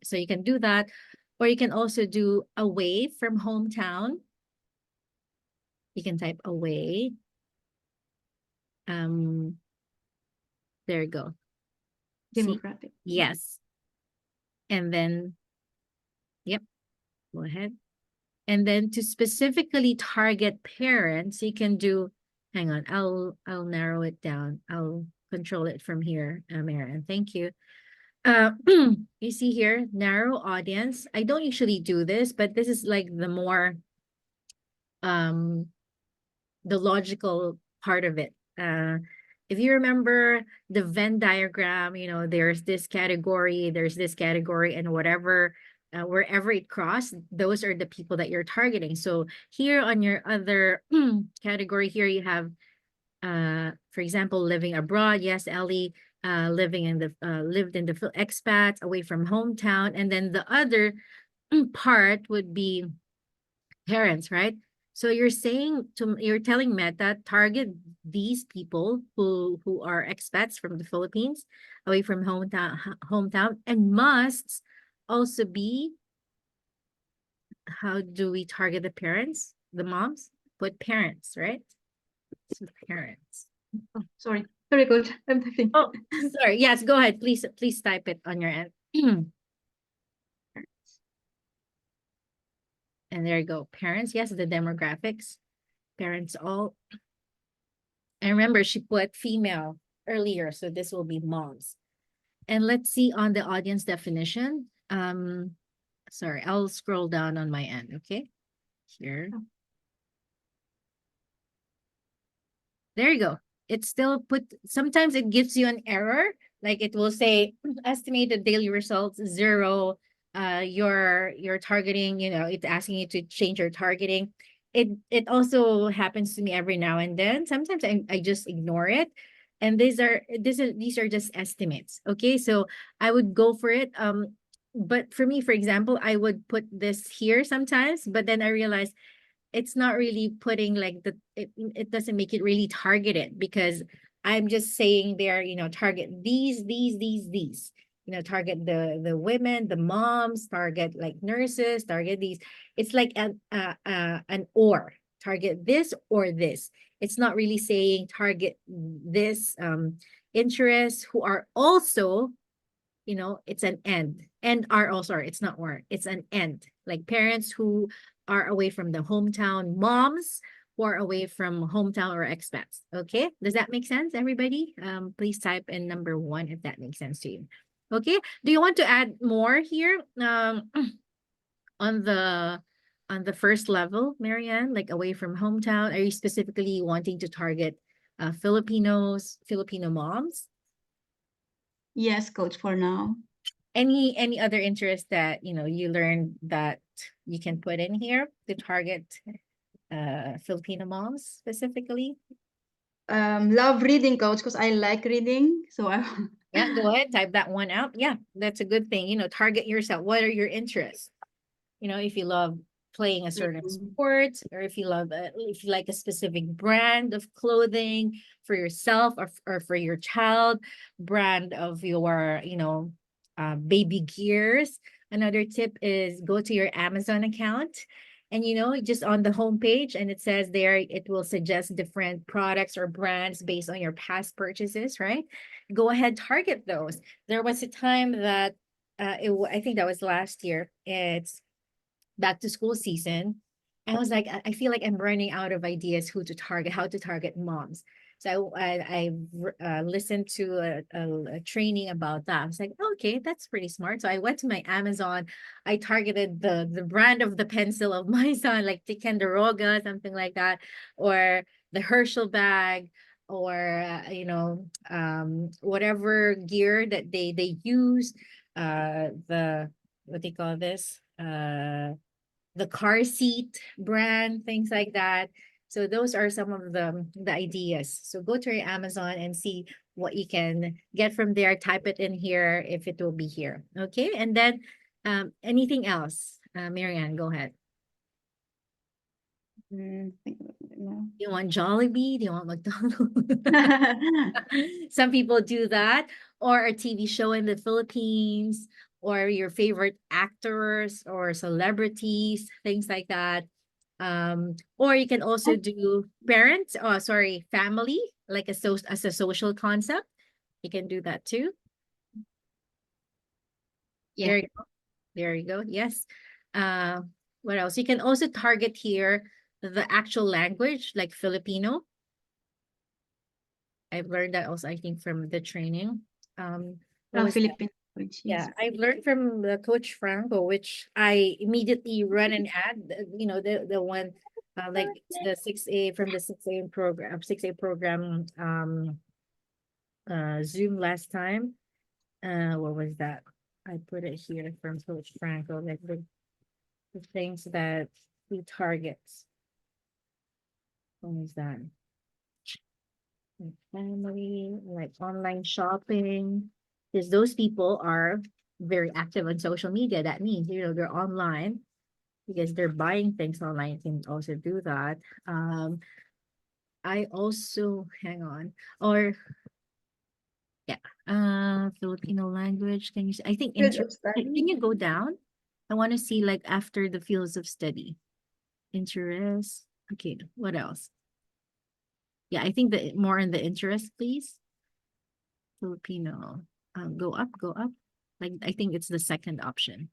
So you can do that, or you can also do away from hometown. You can type away. There you go. Demographic. Yes. And then, yep, go ahead. And then to specifically target parents, you can do, hang on, I'll narrow it down. I'll control it from here, Marianne. Thank you. You see here, narrow audience. I don't usually do this, but this is like the more, the logical part of it. If you remember the Venn diagram, there's this category, and whatever, wherever it crossed, those are the people that you're targeting. So here on your other category here, you have, for example, living abroad. Yes, Ellie, lived in the expats away from hometown. And then the other part would be parents, right? So you're telling Meta, target these people who are expats from the Philippines, away from hometown, and must also be, how do we target the parents, the moms? Put parents, right? So parents. Oh, sorry. Sorry, coach. I'm typing. Oh, sorry. Yes, go ahead. Please type it on your end. And there you go. Parents, yes, the demographics. Parents all. And remember, she put female earlier, so this will be moms. And let's see on the audience definition. Sorry, I'll scroll down on my end, okay? Here. There you go. It still sometimes it gives you an error. Like it will say estimated daily results 0. Your targeting, it's asking you to change your targeting. It also happens to me every now and then. Sometimes I just ignore it. And these are just estimates. Okay. So I would go for it. But for me, for example, I would put this here sometimes, but then I realized it's not really putting like it doesn't make it really targeted, because I'm just saying there, target these, target the women, the moms, target like nurses, target these. It's like an or target this or this. It's not really saying target this interest who are also, it's an and are also, it's not or, it's an and, like parents who are away from the hometown, moms who are away from hometown or expats. Okay, does that make sense, everybody? Please type in number 1 if that makes sense to you. Okay, do you want to add more here on the first level, Marianne, like away from hometown? Are you specifically wanting to target Filipino moms? Yes, coach, for now. Any other interest that you learned that you can put in here to target Filipino moms specifically? Love reading, coach, because I like reading. So I Yeah, go ahead, type that one out. Yeah, that's a good thing. Target yourself. What are your interests? If you love playing a certain sport, or if you like a specific brand of clothing for yourself or for your child, brand of your baby gears. Another tip is go to your Amazon account, and just on the homepage, and it says there, it will suggest different products or brands based on your past purchases, right? Go ahead, target those. There was a time that I think that was last year. It's back to school season. I was like, I feel like I'm running out of ideas how to target moms. So I listened to a training about that. I was like, okay, that's pretty smart. So I went to my Amazon. I targeted the brand of the pencil of my son, like Ticonderoga, something like that, or the Herschel bag, or whatever gear that they use. The what do you call this? The car seat brand, things like that. So those are some of the ideas. So go to your Amazon and see what you can get from there. Type it in here if it will be here. Okay. And then anything else? Marianne, go ahead. think about it now. Do you want Jollibee? Do you want McDonald's? Some people do that. Or a TV show in the Philippines, or your favorite actors or celebrities, things like that. Or you can also do family, like as a social concept. You can do that too. Yeah. There you go. There you go. Yes. What else? You can also target here the actual language, like Filipino. I've learned that also, I think, from the training. From Philippine language, Yeah, yes. I've learned from the Coach Franco, which I immediately run an ad. The one like the 6A from the 6A program Zoom last time. What was that? I put it here from Coach Franco, like the things that he targets. What was that? Like family, like online shopping, because those people are very active on social media. That means, they're online because they're buying things online. You can also do that. I also, hang on, or yeah, Filipino language. Can you I think Field of study. can you go down? I want to see like after the fields of study. Interest. Okay, what else? Yeah, I think more in the interest, please. Filipino. Go up, go up. Like, I think it's the second option.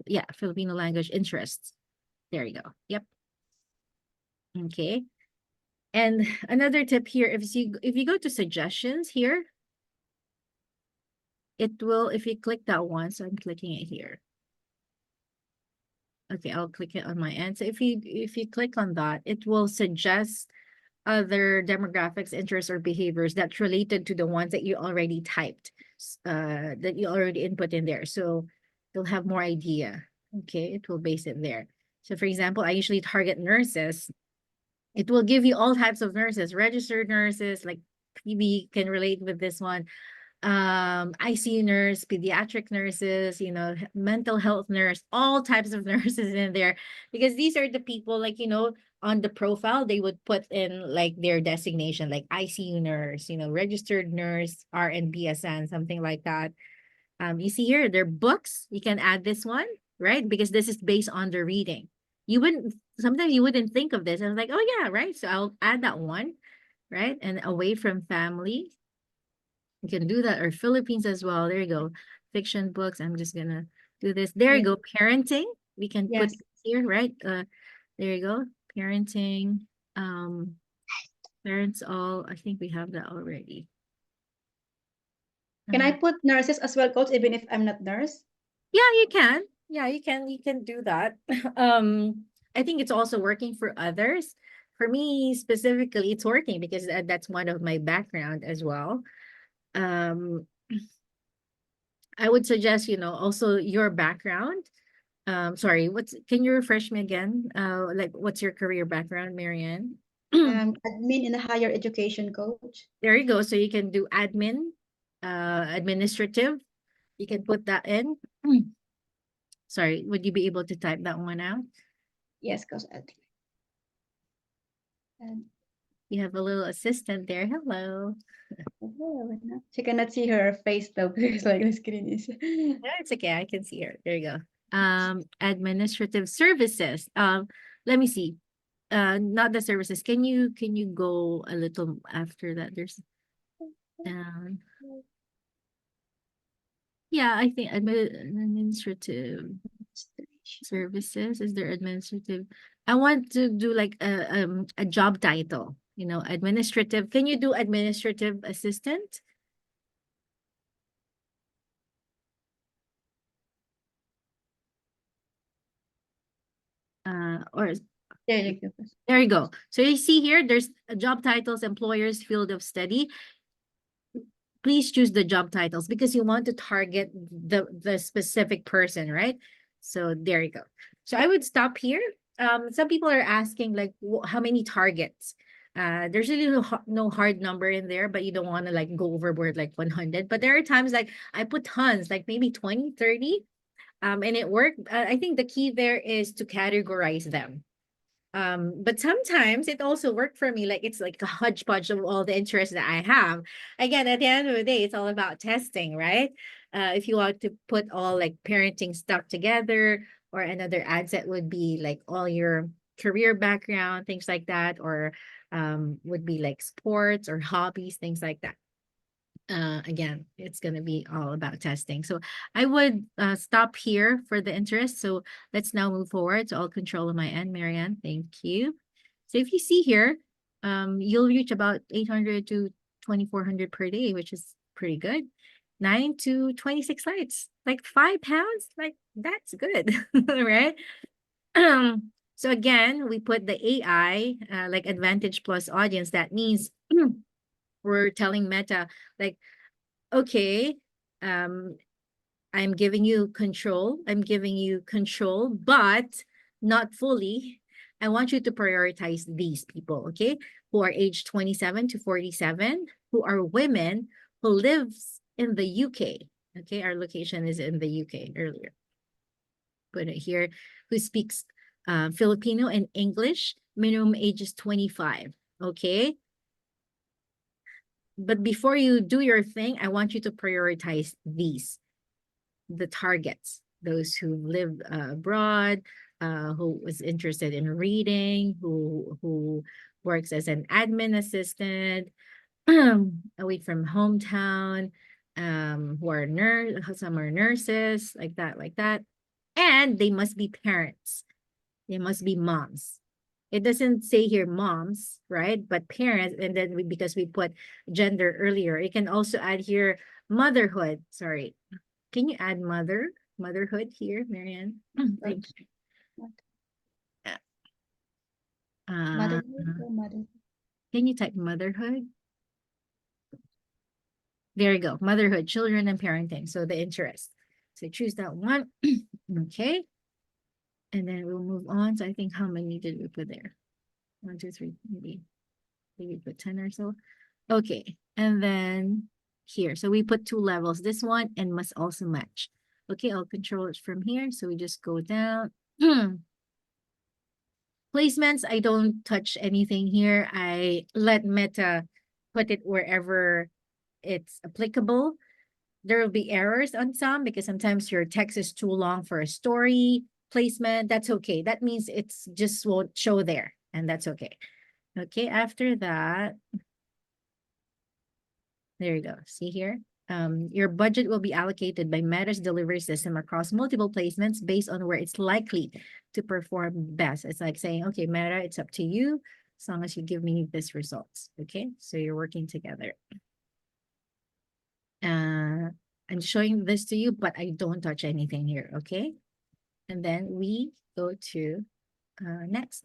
Yeah, Filipino language interests. There you go. Yep. Okay. And another tip here, if you go to suggestions here, it will, if you click that one, so I'm clicking it here. Okay, I'll click it on my end. So if you click on that, it will suggest other demographics, interests, or behaviors that's related to the ones that you already typed, that you already input in there. So you'll have more idea. Okay, it will base it there. So for example, I usually target nurses. It will give you all types of nurses, registered nurses, like PB can relate with this one. ICU nurse, pediatric nurses, you know, mental health nurse, all types of nurses in there, because these are the people, like, you know, on the profile, they would put in like their designation, like ICU nurse, you know, registered nurse, RN, BSN, something like that. You see here, their books, you can add this one, right? Because this is based on the reading. Sometimes you wouldn't think of this. I was like, oh yeah, right. So I'll add that one, right? And away from family, you can do that, or Philippines as well. There you go. Fiction books. I'm just gonna do this. There you go. Parenting. We can put Yes. here, right? There you go. Parenting. Parents all. I think we have that already. Can I put nurses as well, coach, even if I'm not nurse? Yeah, you can. Yeah, you can do that. I think it's also working for others. For me specifically, it's working because that's one of my background as well. I would suggest, you know, also your background. Sorry, can you refresh me again? Like, what's your career background, Marianne? Admin in a higher education, coach. There you go. So you can do admin, administrative. You can put that in. Sorry, would you be able to type that one out? Yes, coach. You have a little assistant there. Hello. She cannot see her face though, because like the screen is. No, it's okay. I can see her. There you go. Administrative services. Let me see. Not the services. Can you go a little after that? There's yeah, I think administrative services. Is there administrative? I want to do like a job title, you know, administrative. Can you do administrative assistant? Or There you go. there you go. So you see here, there's job titles, employers, field of study. Please choose the job titles because you want to target the specific person, right? So there you go. So I would stop here. Some people are asking like, how many targets? There's really no hard number in there, but you don't want to like go overboard like 100. But there are times like I put tons, like maybe 20, 30. And it worked. I think the key there is to categorize them. But sometimes it also worked for me. Like it's like a hodgepodge of all the interests that I have. Again, at the end of the day, it's all about testing, right? If you want to put all like parenting stuff together, or another ad set would be like all your career background, things like that, or would be like sports or hobbies, things like that. Again, it's going to be all about testing. So I would stop here for the interest. So let's now move forward. So I'll control on my end, Marianne. Thank you. So if you see here, you'll reach about 800 to 2,400 per day, which is pretty good. 9 to 26 lights, like 5 pounds, like that's good, right? So again, we put the AI, like Advantage Plus audience. That means we're telling Meta, like, okay, I'm giving you control. I'm giving you control, but not fully. I want you to prioritize these people, okay, who are age 27 to 47, who are women, who lives in the UK. Okay, our location is in the UK earlier. Put it here. Who speaks Filipino and English, minimum age is 25. Okay. But before you do your thing, I want you to prioritize these, the targets, those who live abroad, who is interested in reading, who works as an admin assistant, away from hometown, who are some are nurses, like that. And they must be parents. They must be moms. It doesn't say here moms, right? But parents, and then because we put gender earlier, you can also add here motherhood. Sorry. Can you add motherhood here, Marianne? Thank you. Motherhood or mother? Can you type motherhood? There you go. Motherhood, children, and parenting. So the interest. So choose that one. Okay. And then we'll move on. So I think how many did we put there? 1, 2, 3, maybe put 10 or so. Okay. And then here. So we put 2 levels. This one and must also match. Okay, I'll control it from here. So we just go down. Placements, I don't touch anything here. I let Meta put it wherever it's applicable. There will be errors on some because sometimes your text is too long for a story placement. That's okay. That means it's just won't show there, and that's okay. Okay, after that, there you go. See here? Your budget will be allocated by Meta's delivery system across multiple placements based on where it's likely to perform best. It's like saying, okay, Meta, it's up to you as long as you give me this results. Okay, so you're working together. I'm showing this to you, but I don't touch anything here, okay? And then we go to next.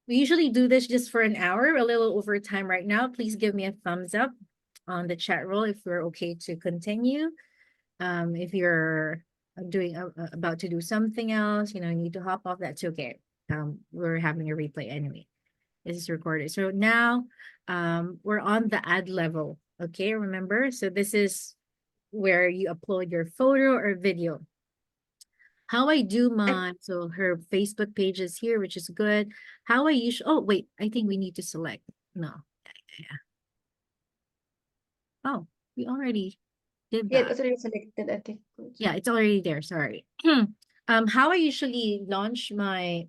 We usually do this just for an hour, a little over time right now. Please give me a thumbs up on the chat roll if we're okay to continue. If you're doing about to do something else, you need to hop off, that's okay. We're having a replay anyway. This is recorded. So now we're on the ad level. Okay, remember? So this is where you upload your photo or video. How I do so her Facebook page is here, which is good. How I usually, oh, wait, I think we need to select. No. Yeah. Oh, we already did Yeah, that. it's already selected, I think. Yeah, it's already there. Sorry. How I usually launch my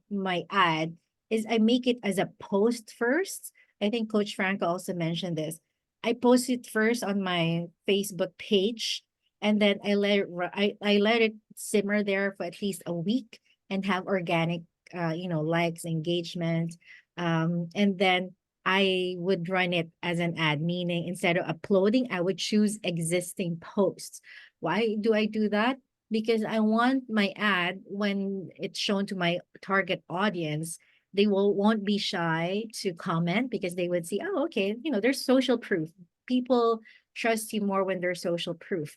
ad is I make it as a post first. I think Coach Franco also mentioned this. I post it first on my Facebook page, and then I let it simmer there for at least a week and have organic, likes, engagement, and then I would run it as an ad. Meaning instead of uploading, I would choose existing posts. Why do I do that? Because I want my ad, when it's shown to my target audience, they won't be shy to comment because they would see, oh, okay, there's social proof. People trust you more when there's social proof.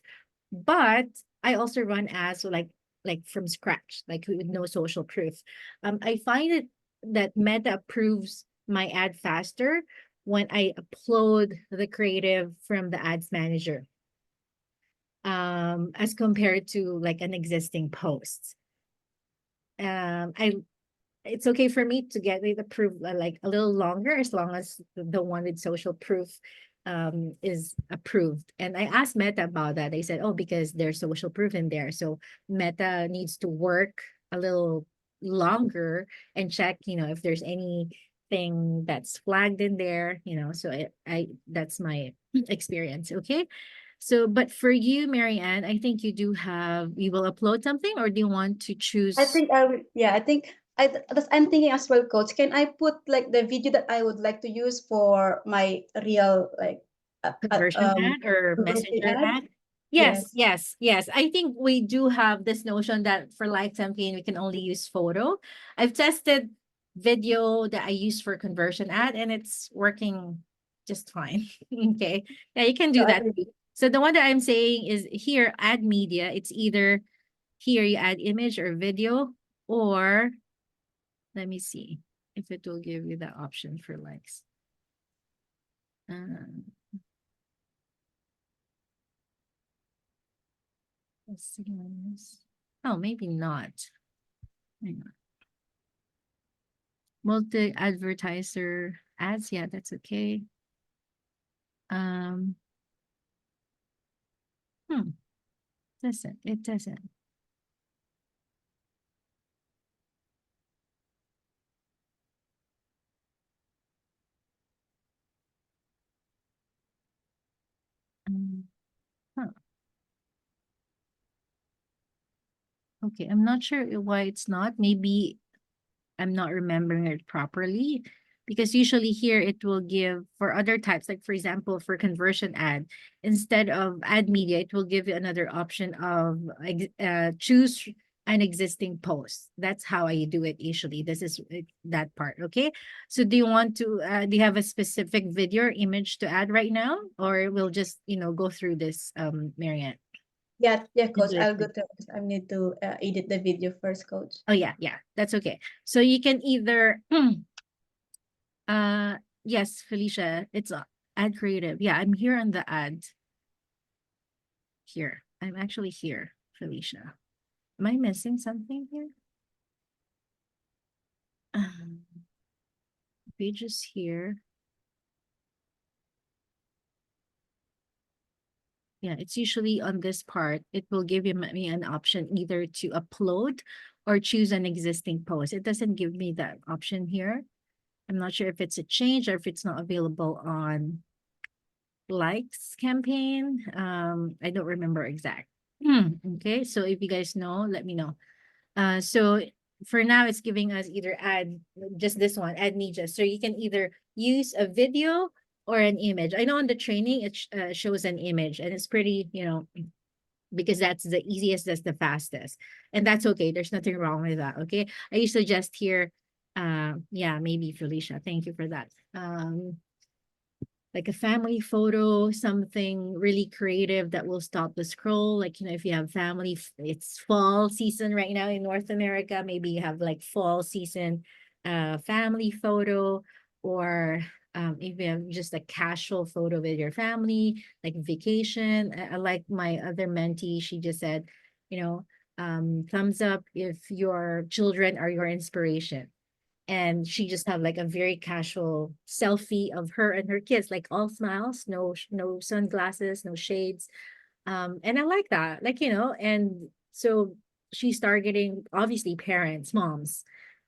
But I also run ads like from scratch, like with no social proof. I find it that Meta approves my ad faster when I upload the creative from the ads manager, as compared to like an existing post. It's okay for me to get it approved like a little longer as long as the one with social proof is approved. And I asked Meta about that. They said, oh, because there's social proof in there, so Meta needs to work a little longer and check, if there's anything that's flagged in there, so I that's my experience. Okay. So, but for you, Marianne, I think you will upload something, or do you want to choose? I think I'm thinking as well, coach. Can I put like the video that I would like to use for my real Conversion ad or conversion messenger ad? Yes. I think we do have this notion that for live campaign, we can only use photo. I've tested video that I use for conversion ad, and it's working just fine. Okay. Yeah, you can do that. So the one that I'm saying is here, add media. It's either here you add image or video, or let me see if it will give you that option for likes. Let's see. Oh, maybe not. Hang on. Multi-advertiser ads. Yeah, that's okay. It doesn't. Okay, I'm not sure why it's not. Maybe I'm not remembering it properly, because usually here it will give for other types, like for example, for conversion ad, instead of ad media, it will give you another option of choose an existing post. That's how I do it usually. This is that part. Okay. So do you want to, do you have a specific video or image to add right now? Or we'll just, go through this, Marianne? Yeah, coach. do it I'll go to because I need to edit the video first, coach. Oh yeah, that's okay. So you can either yes, Felicia, it's ad creative. Yeah, I'm here on the ad. Here. I'm actually here, Felicia. Am I missing something here? Pages here. Yeah, it's usually on this part. It will give me an option either to upload or choose an existing post. It doesn't give me that option here. I'm not sure if it's a change or if it's not available on likes campaign. I don't remember exact. Okay, so if you guys know, let me know. So for now, it's giving us either add just this one, add media. So you can either use a video or an image. I know on the training it shows an image, and it's pretty, because that's the easiest, that's the fastest, and that's okay. There's nothing wrong with that. Okay, I suggest here, yeah, maybe Felicia. Thank you for that. Like a family photo, something really creative that will stop the scroll. Like, if you have family, it's fall season right now in North America, maybe you have like fall season family photo, or if you have just a casual photo with your family, like vacation. I like my other mentee, she just said, thumbs up if your children are your inspiration, and she just had like a very casual selfie of her and her kids, like all smiles, no sunglasses, no shades. And I like that, like, and so she's targeting obviously parents, moms.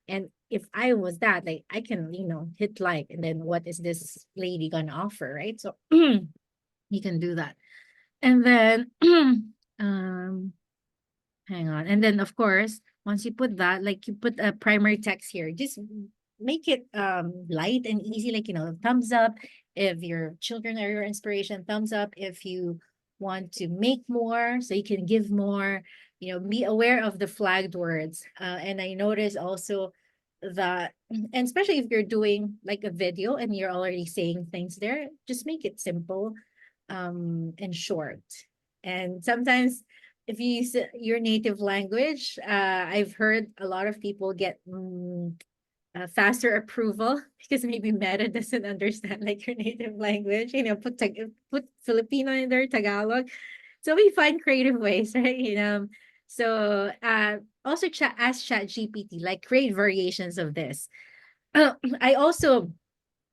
And if I was that, like, I can, hit like, and then what is this lady gonna offer, right? So you can do that. And then um hang on. And then of course, once you put that, like, you put a primary text here, just make it light and easy, like, thumbs up if your children are your inspiration, thumbs up if you want to make more, so you can give more, be aware of the flagged words. And I noticed also that, and especially if you're doing like a video and you're already saying things there, just make it simple and short. And sometimes if you use your native language, I've heard a lot of people get faster approval because maybe Meta doesn't understand like your native language. Put Filipino in there, Tagalog. So we find creative ways, right? So also ask Chat GPT, like, create variations of this. I also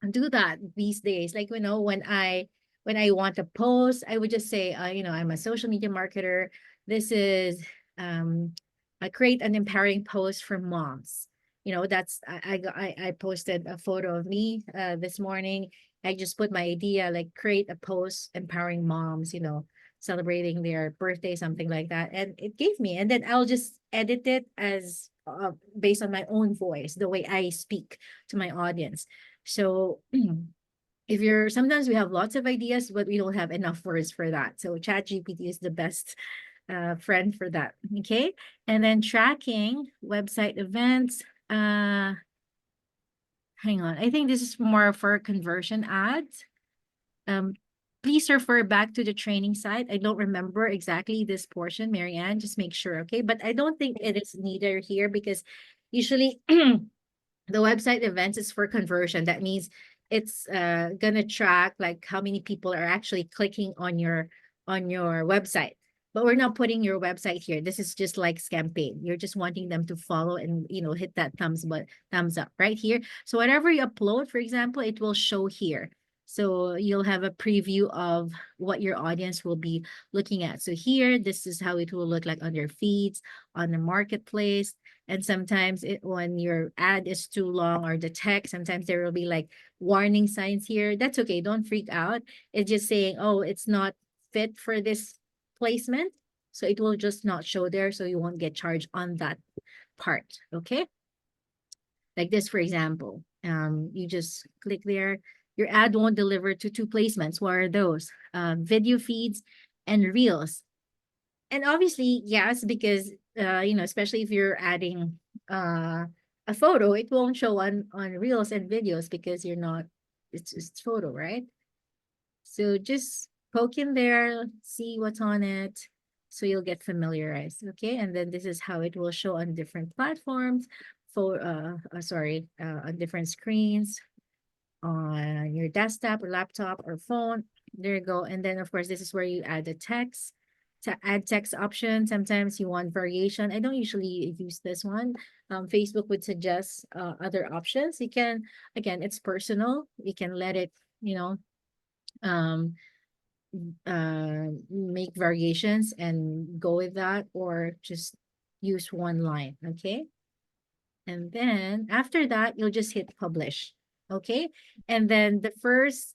do that these days. Like, when I want to post, I would just say, I'm a social media marketer. This is I create an empowering post for moms. That's I posted a photo of me this morning. I just put my idea, like, create a post empowering moms, celebrating their birthday, something like that. And it gave me, and then I'll just edit it as based on my own voice, the way I speak to my audience. So if you're sometimes we have lots of ideas, but we don't have enough words for that. So ChatGPT is the best friend for that. Okay. And then tracking website events. Hang on. I think this is more for conversion ads. Please refer back to the training site. I don't remember exactly this portion, Marianne. Just make sure, okay? But I don't think it is neither here, because usually the website events is for conversion. That means it's gonna track like how many people are actually clicking on your website. But we're not putting your website here. This is just like campaign. You're just wanting them to follow and hit that thumbs up right here. So whatever you upload, for example, it will show here. So you'll have a preview of what your audience will be looking at. So here, this is how it will look like on your feeds, on the marketplace. And sometimes when your ad is too long, or the text, sometimes there will be like warning signs here. That's okay. Don't freak out. It's just saying, oh, it's not fit for this placement. So it will just not show there, so you won't get charged on that part, okay? Like this, for example, you just click there. Your ad won't deliver to 2 placements. What are those? Video feeds and reels. And obviously, yes, because especially if you're adding a photo, it won't show on reels and videos because you're not, it's photo, right? So just poke in there, see what's on it, so you'll get familiarized, okay? And then this is how it will show on different platforms, on different screens, on your desktop or laptop or phone. There you go. And then of course, this is where you add the text. To add text option, sometimes you want variation. I don't usually use this one. Facebook would suggest other options. You can, again, it's personal. You can let it, um, make variations and go with that, or just use one line, okay? And then after that, you'll just hit publish, okay? And then the first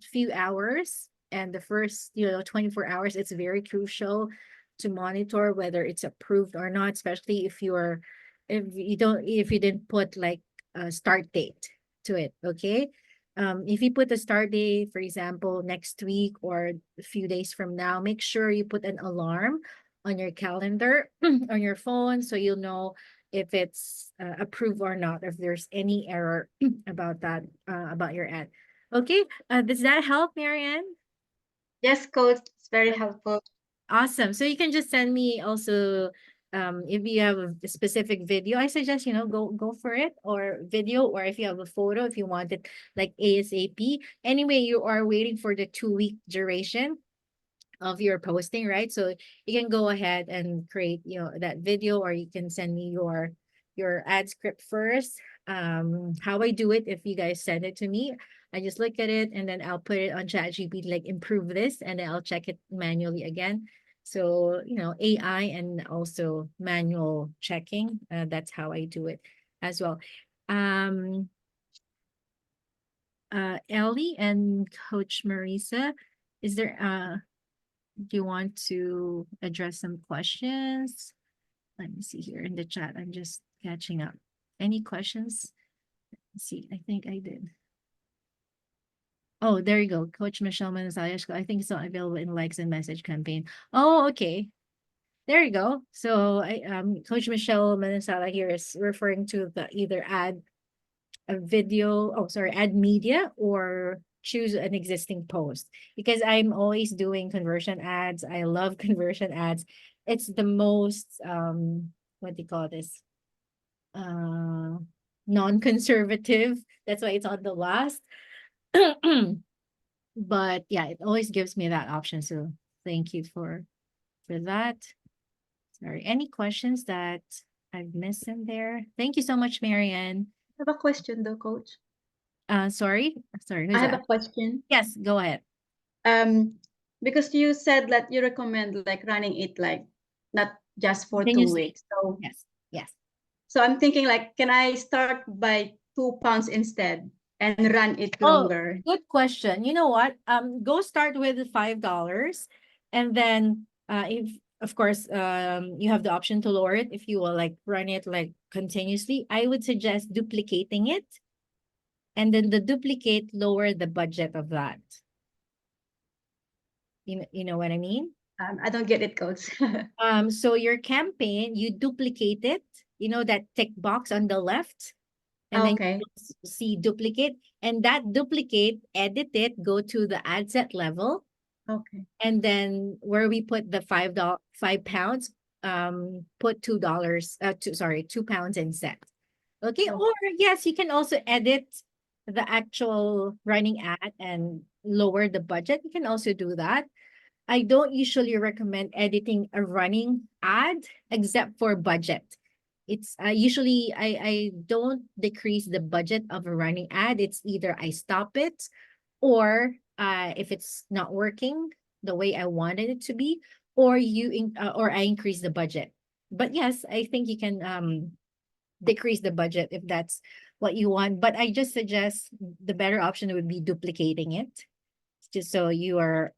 few hours and the first 24 hours, it's very crucial to monitor whether it's approved or not, especially if you didn't put like a start date to it, okay? If you put a start date, for example, next week or a few days from now, make sure you put an alarm on your calendar on your phone, so you'll know if it's approved or not, if there's any error about that, about your ad. Okay, does that help, Marianne? Yes, coach, it's very helpful. Awesome. So you can just send me also, if you have a specific video, I suggest, go for it, or video, or if you have a photo, if you want it like ASAP. Anyway, you are waiting for the 2-week duration of your posting, right? So you can go ahead and create, that video, or you can send me your ad script first. How I do it, if you guys send it to me, I just look at it and then I'll put it on ChatGPT, like improve this, and then I'll check it manually again. So, AI and also manual checking. That's how I do it as well. Ellie and Coach Marisa, do you want to address some questions? Let me see here in the chat. I'm just catching up. Any questions? Let's see, I think I did. Oh, there you go. Coach Michelle Manzayas. I think it's not available in likes and message campaign. Oh, okay. There you go. So Coach Michelle Manzala here is referring to the either add a video, add media, or choose an existing post, because I'm always doing conversion ads. I love conversion ads. It's the most, what do you call this? Non-conservative. That's why it's on the last. But yeah, it always gives me that option. So thank you for that. Sorry, any questions that I've missed in there? Thank you so much, Marianne. I have a question though, coach. Sorry, who's I have that? a question. Yes, go ahead. Because you said that you recommend like running it like not just for 2 Continuously. weeks. So Yes. so I'm thinking like, can I start by 2 pounds instead and run it longer? Good question. You know what? Go start with $5, and then if of course you have the option to lower it if you will like run it like continuously. I would suggest duplicating it, and then the duplicate lower the budget of that. You know what I mean? I don't get it, coach. So your campaign, you duplicate it, that tick box on the left, and then Okay. you see duplicate, and that duplicate, edit it, go to the ad set level, Okay. and then where we put the £5, put $2, 2 pounds instead. Okay, Okay. or yes, you can also edit the actual running ad and lower the budget. You can also do that. I don't usually recommend editing a running ad except for budget. It's usually I don't decrease the budget of a running ad. It's either I stop it, or if it's not working the way I wanted it to be, or or I increase the budget. But yes, I think you can decrease the budget if that's what you want. But I just suggest the better option would be duplicating it, just so you are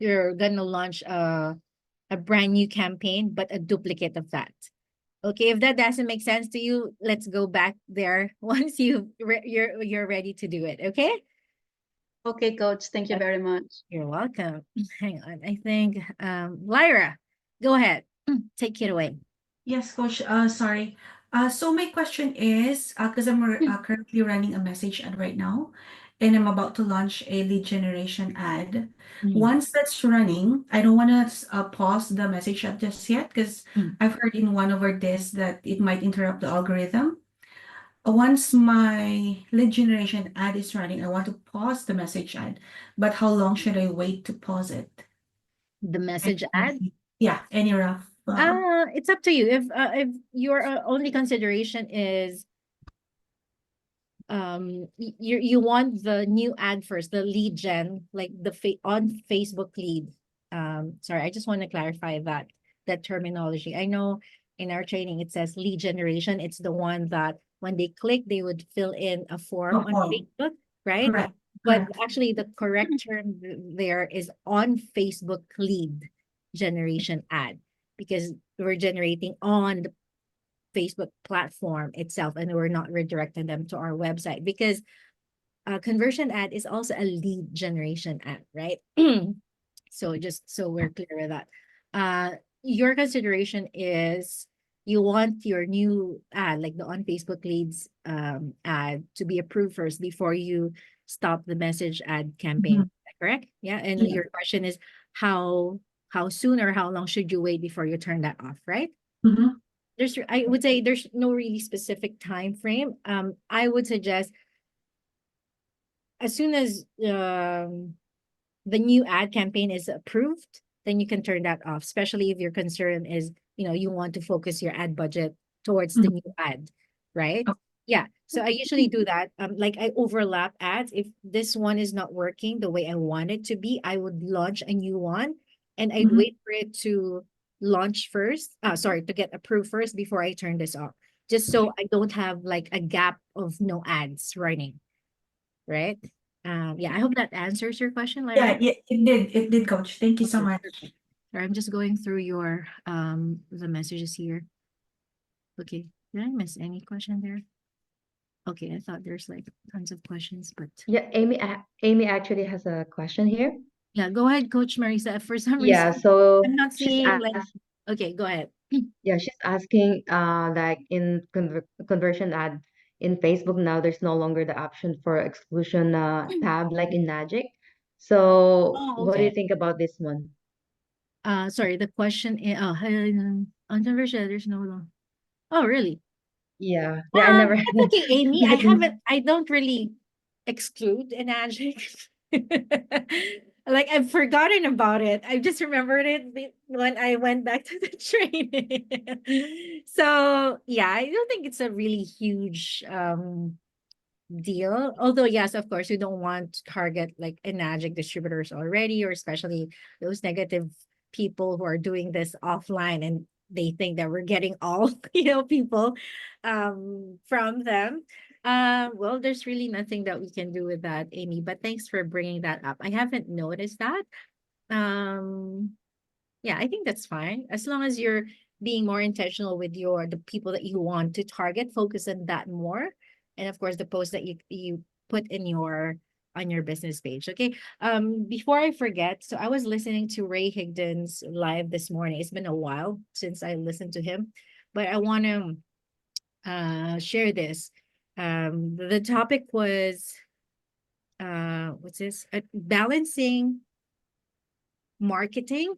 you're gonna launch a a brand new campaign, but a duplicate of that. Okay, if that doesn't make sense to you, let's go back there once you're ready to do it. Okay. Okay, coach. Thank you very much. You're welcome. Hang on. I think Lyra, go ahead. Take it away. Yes, coach. Sorry. So my question is, because I'm currently running a message ad right now, and I'm about to launch a lead generation ad. Mhm. Once that's running, I don't want to pause the message ad just yet, because Mm. I've heard in one of our DIZ that it might interrupt the algorithm. Once my lead generation ad is running, I want to pause the message ad. But how long should I wait to pause it? The message ad. Yeah, any rough. It's up to you. If your only consideration is you want the new ad first, the lead gen, like the on Facebook lead. Sorry, I just want to clarify that terminology. I know in our training it says lead generation. It's the one that when they click, they would fill in a form on Facebook, right? Correct. But Correct. actually, the correct term there is on Facebook lead generation ad, because we're generating on the Facebook platform itself, and we're not redirecting them to our website, because a conversion ad is also a lead generation ad, right? So just so we're clear with that. Your consideration is you want your new ad, like the on Facebook leads ad, to be approved first before you stop the message ad campaign. Mhm. Is that correct? Yeah. And Yeah. your question is how soon or how long should you wait before you turn that off, right? Mhm. I would say there's no really specific time frame. I would suggest as soon as the new ad campaign is approved, then you can turn that off, especially if your concern is, you want to focus your ad budget towards the Mhm. new ad, right? Oh. Yeah. So I usually do that. Like I overlap ads. If this one is not working the way I want it to be, I would launch a new one and I'd Mhm. wait for it to launch first. Sorry, to get approved first before I turn this off. Just so I don't have like a gap of no ads running, right? Yeah, I hope that answers your question, Lyra. Yeah, it did, coach. Thank you so Okay, much. perfect. Sorry, I'm just going through your the messages here. Okay, did I miss any question there? Okay, I thought there's like tons of questions, but Yeah, Amy actually has a question here. yeah, go ahead, Coach Marisa. For some Yeah, reason, so I'm not she's seeing like. asked, Okay, go ahead. yeah, she's asking, like in conversion ad in Facebook now, there's no longer the option for exclusion tab like in Magic. So Oh, what do you okay. think about this one? Sorry, the question is, on conversion, there's no. Oh, really? Yeah, yeah, I never That's okay, Amy. like I don't really exclude an adjective. Like I've forgotten about it. I just remembered it when I went back to the training. So yeah, I don't think it's a really huge deal. Although, yes, of course, you don't want to target like enagic distributors already, or especially those negative people who are doing this offline and they think that we're getting all people from them. Well, there's really nothing that we can do with that, Amy. But thanks for bringing that up. I haven't noticed that. Um, yeah, I think that's fine as long as you're being more intentional with the people that you want to target, focus on that more, and of course the post that you put in your on your business page. Okay. Before I forget, so I was listening to Ray Higdon's live this morning. It's been a while since I listened to him, but I want to share this. The topic was what's this? Balancing marketing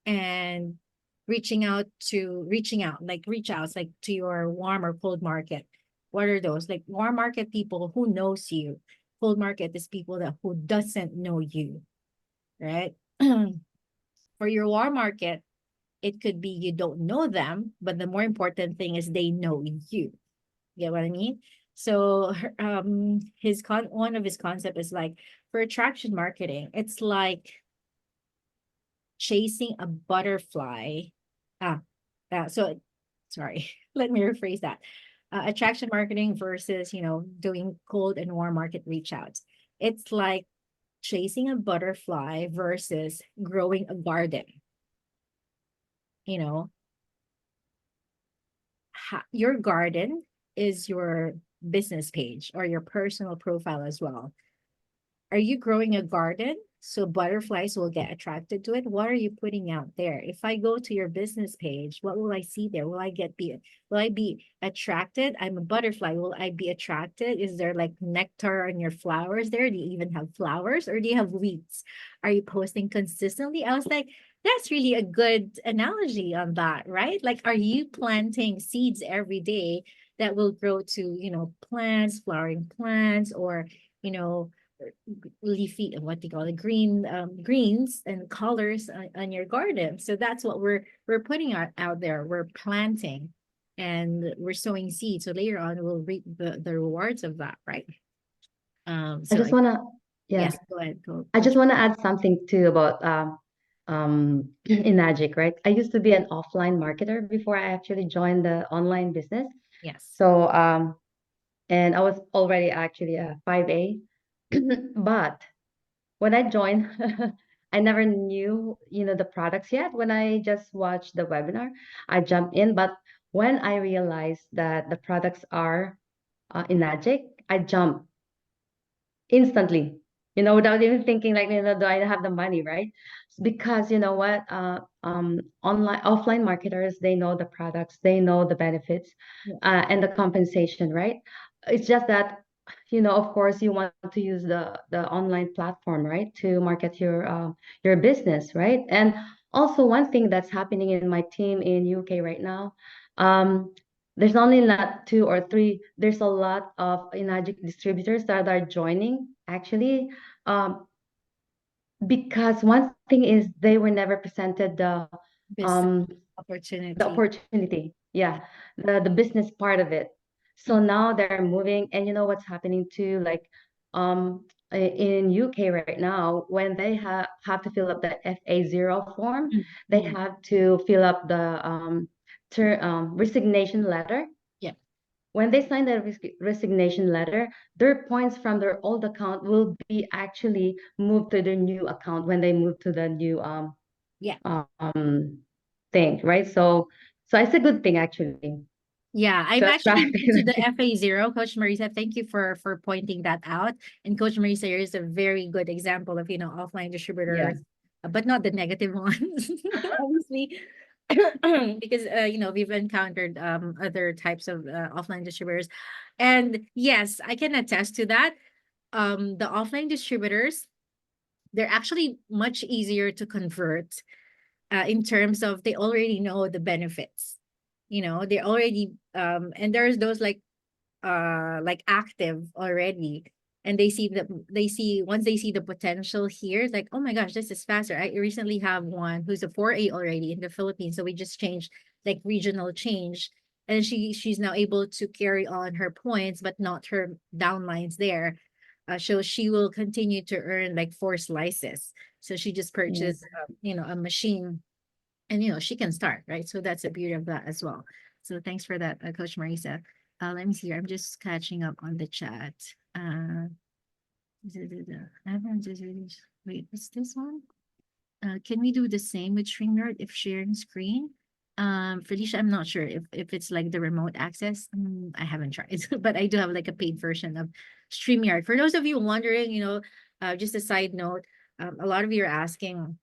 and reach outs like to your warm or cold market. What are those? Like warm market people who knows you. Cold market is people that who doesn't know you, right? For your warm market, it could be you don't know them, but the more important thing is they know you. Get what I mean? So one of his concept is like for attraction marketing, it's like chasing a butterfly. Ah, so sorry, let me rephrase that. Attraction marketing versus, doing cold and warm market reach outs. It's like chasing a butterfly versus growing a garden. you know, your garden is your business page or your personal profile as well. Are you growing a garden so butterflies will get attracted to it? What are you putting out there? If I go to your business page, what will I see there? Will I be attracted? I'm a butterfly. Will I be attracted? Is there like nectar on your flowers there? Do you even have flowers or do you have weeds? Are you posting consistently? I was like, that's really a good analogy on that, right? Like, are you planting seeds every day that will grow to, plants, flowering plants, or, you know, leafy, what do you call it, greens and colors on your garden. So that's what we're putting out there. We're planting and we're sowing seeds. So later on we'll reap the rewards of that, right? I So just wanna, yeah, yes, go ahead. I just Coach. wanna add something too about in Magic, right? I used to be an offline marketer before I actually joined the online business. Yes. So and I was already actually a 5A, but when I joined, I never knew, the products yet. When I just watched the webinar, I jumped in. But when I realized that the products are in Magic, I jumped instantly, without even thinking like, do I have the money, right? Because you know what, offline marketers, they know the products, they know the benefits, Yeah. and the compensation, right? It's just that, of course, you want to use the online platform, right, to market your business, right? And also one thing that's happening in my team in UK right now, um, there's only not two or three, there's a lot of Inagic distributors that are joining actually, um, because one thing is they were never presented Business um, the opportunity. opportunity, yeah, the business part of it. So now they're moving, and you know what's happening too, like in UK right now, when they have to fill up the FA0 form, they Mhm. have to fill up the resignation letter. Yeah. When they sign the resignation letter, their points from their old account will be actually moved to their new account when they move to the new Yeah. thing, right? So it's a good thing actually Yeah, I'm to actually attract. new to the FA0, Coach Marisa. Thank you for pointing that out. And Coach Marisa is a very good example of, offline Yeah, distributors, but not the negative ones, obviously, because we've encountered other types of offline distributors. And yes, I can attest to that. The offline distributors, they're actually much easier to convert in terms of they already know the benefits. They already and there's those like active already, and they see once they see the potential here, like, oh my gosh, this is faster. I recently have one who's a 4A already in the Philippines, so we just changed, like, regional change, and she's now able to carry on her points but not her downlines there. So she will continue to earn like 4 slices. So she just yes. purchased a machine, and she can start, right? So that's the beauty of that as well. So thanks for that, Coach Marisa. Let me see here. I'm just catching up on the chat. Wait, what's this one? Can we do the same with StreamYard if sharing screen? Felicia, I'm not sure if it's like the remote access. I haven't tried, but I do have like a paid version of StreamYard. For those of you wondering, just a side note, a lot of you are asking,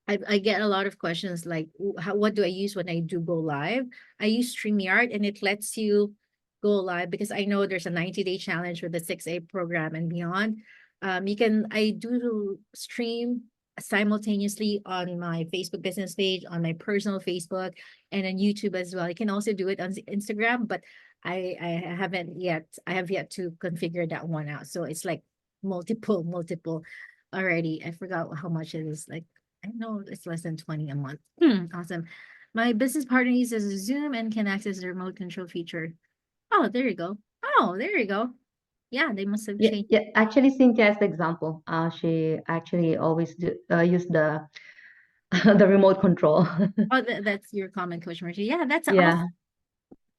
I get a lot of questions like, what do I use when I do go live? I use StreamYard, and it lets you go live because I know there's a 90-day challenge with the 6A program and beyond. I do stream simultaneously on my Facebook business page, on my personal Facebook, and on YouTube as well. I can also do it on Instagram, but I have yet to configure that one out. So it's like multiple already. I forgot how much it is, like, I know it's less than 20 a month. Awesome. My business partner uses Zoom and can access the remote control feature. Oh, there you go. Oh, there you go. Yeah, they must have Yeah, changed. yeah. Actually, Cynthia is the example. She actually always use the the remote control. Oh, that's your comment, Coach Marcia. Yeah, that's awesome. Yeah,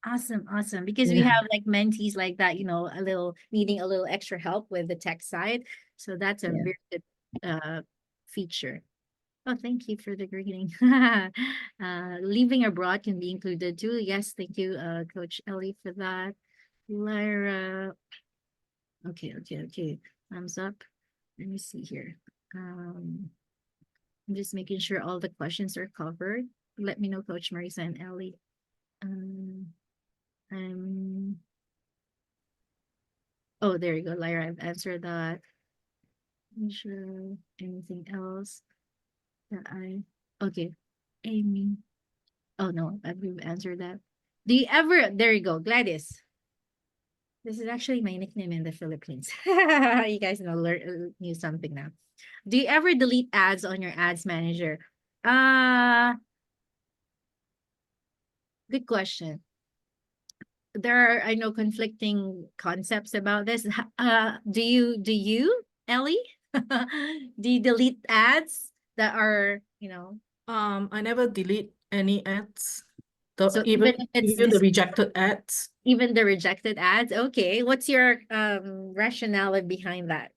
Awesome. Because we yeah, have like mentees like that, needing a little extra help with the tech side. So that's a yeah. very good feature. Oh, thank you for the greeting. Leaving abroad can be included too. Yes, thank you, Coach Ellie, for that. Lyra. Okay. Thumbs up. Let me see here. I'm just making sure all the questions are covered. Let me know, Coach Marisa and Ellie. Oh, there you go, Lyra. I've answered that. Not sure anything else that okay. Amy. Oh no, we've answered that. Do you ever, there you go, Gladys. This is actually my nickname in the Philippines. You guys know, knew something now. Do you ever delete ads on your ads manager? Good question. There are, I know, conflicting concepts about this. Do you, Ellie? Do you delete ads that are, I never delete any ads. The, So even even if it's the rejected ads. even the rejected ads? Okay. What's your rationale behind that?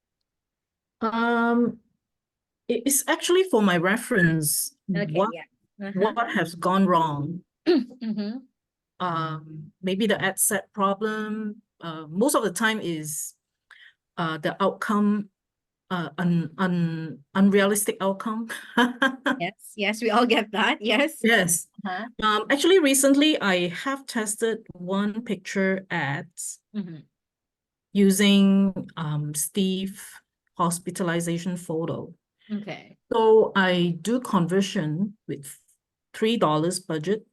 It's actually for my reference. Okay, yeah. What has gone wrong? Mm-hmm. Maybe the ad set problem. Most of the time is the outcome, unrealistic outcome. Yes, we all get that. Yes. Yes. Actually, recently I have tested one picture ads Mm-hmm. using Steve hospitalization photo. Okay. So I do conversion with $3 budget.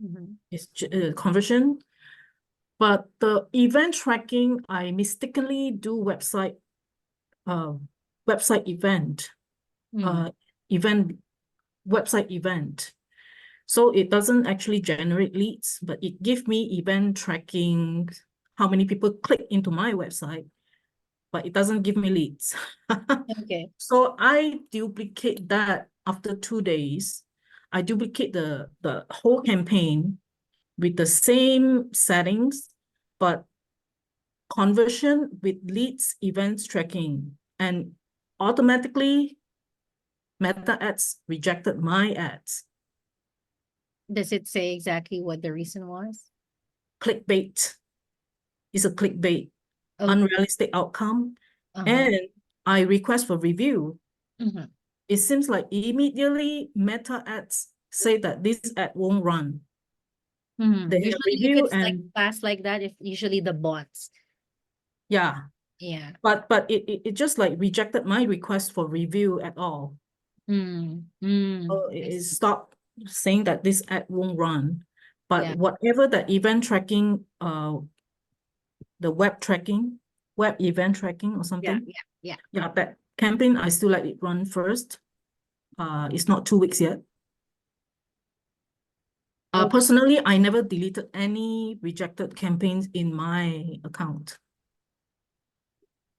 Mm-hmm. It's conversion, but the event tracking, I mistakenly do website event, website event. So it doesn't actually generate leads, but it gives me event tracking, how many people click into my website, but it doesn't give me leads. Okay. So I duplicate that after 2 days. I duplicate the whole campaign with the same settings, but conversion with leads, events tracking, and automatically Meta ads rejected my ads. Does it say exactly what the reason was? Clickbait. It's a clickbait, Okay. unrealistic outcome. And I request for review. Mm-hmm. It seems like immediately Meta ads say that this ad won't run. Mm-hmm. They Usually review if it's like and fast like that, if usually the bots. yeah. Yeah. But it just like rejected my request for review at all. So it stopped saying that this ad won't run. But Yeah. whatever the event tracking, the web event tracking or something. Yeah. Yeah, that campaign, I still let it run first. It's not 2 weeks yet. Okay. Personally, I never deleted any rejected campaigns in my account.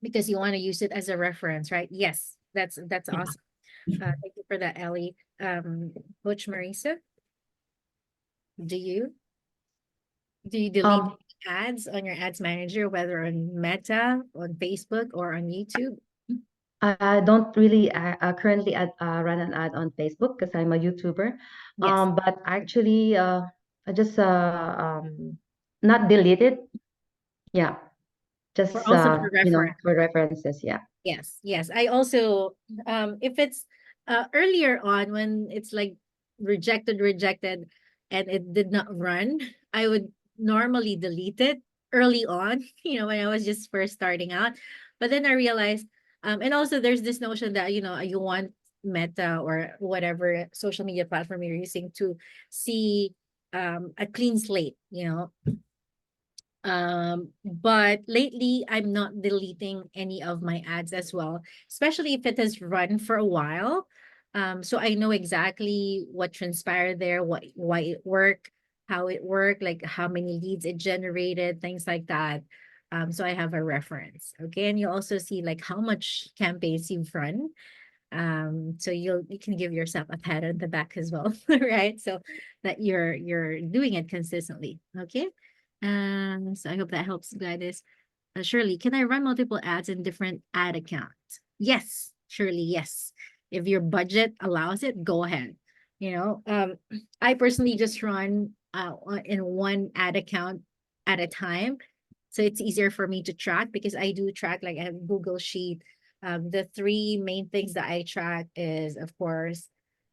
Because you want to use it as a reference, right? Yes, that's awesome. Thank you for that, Ellie. Coach Marisa, do you delete ads on your ads manager, whether on Meta, on Facebook, or on YouTube? I don't really currently run an ad on Facebook because I'm a YouTuber. Yes. But actually, I just not delete it. Yeah, just Or also for reference. for references. Yeah. Yes. I also, if it's earlier on when it's like rejected, and it did not run, I would normally delete it early on, when I was just first starting out. But then I realized, and also there's this notion that, you want Meta or whatever social media platform you're using to see a clean slate, but lately I'm not deleting any of my ads as well, especially if it has run for a while. So I know exactly what transpired there, why it worked, how it worked, like how many leads it generated, things like that. So I have a reference. Okay. And you also see like how much campaigns you've run. So you can give yourself a pat on the back as well, right? So that you're doing it consistently. Okay. So I hope that helps, Gladys. Shirley, can I run multiple ads in different ad accounts? Yes, Shirley, yes. If your budget allows it, go ahead. I personally just run in one ad account at a time. So it's easier for me to track because I do track, like I have Google Sheet. The three main things that I track is, of course,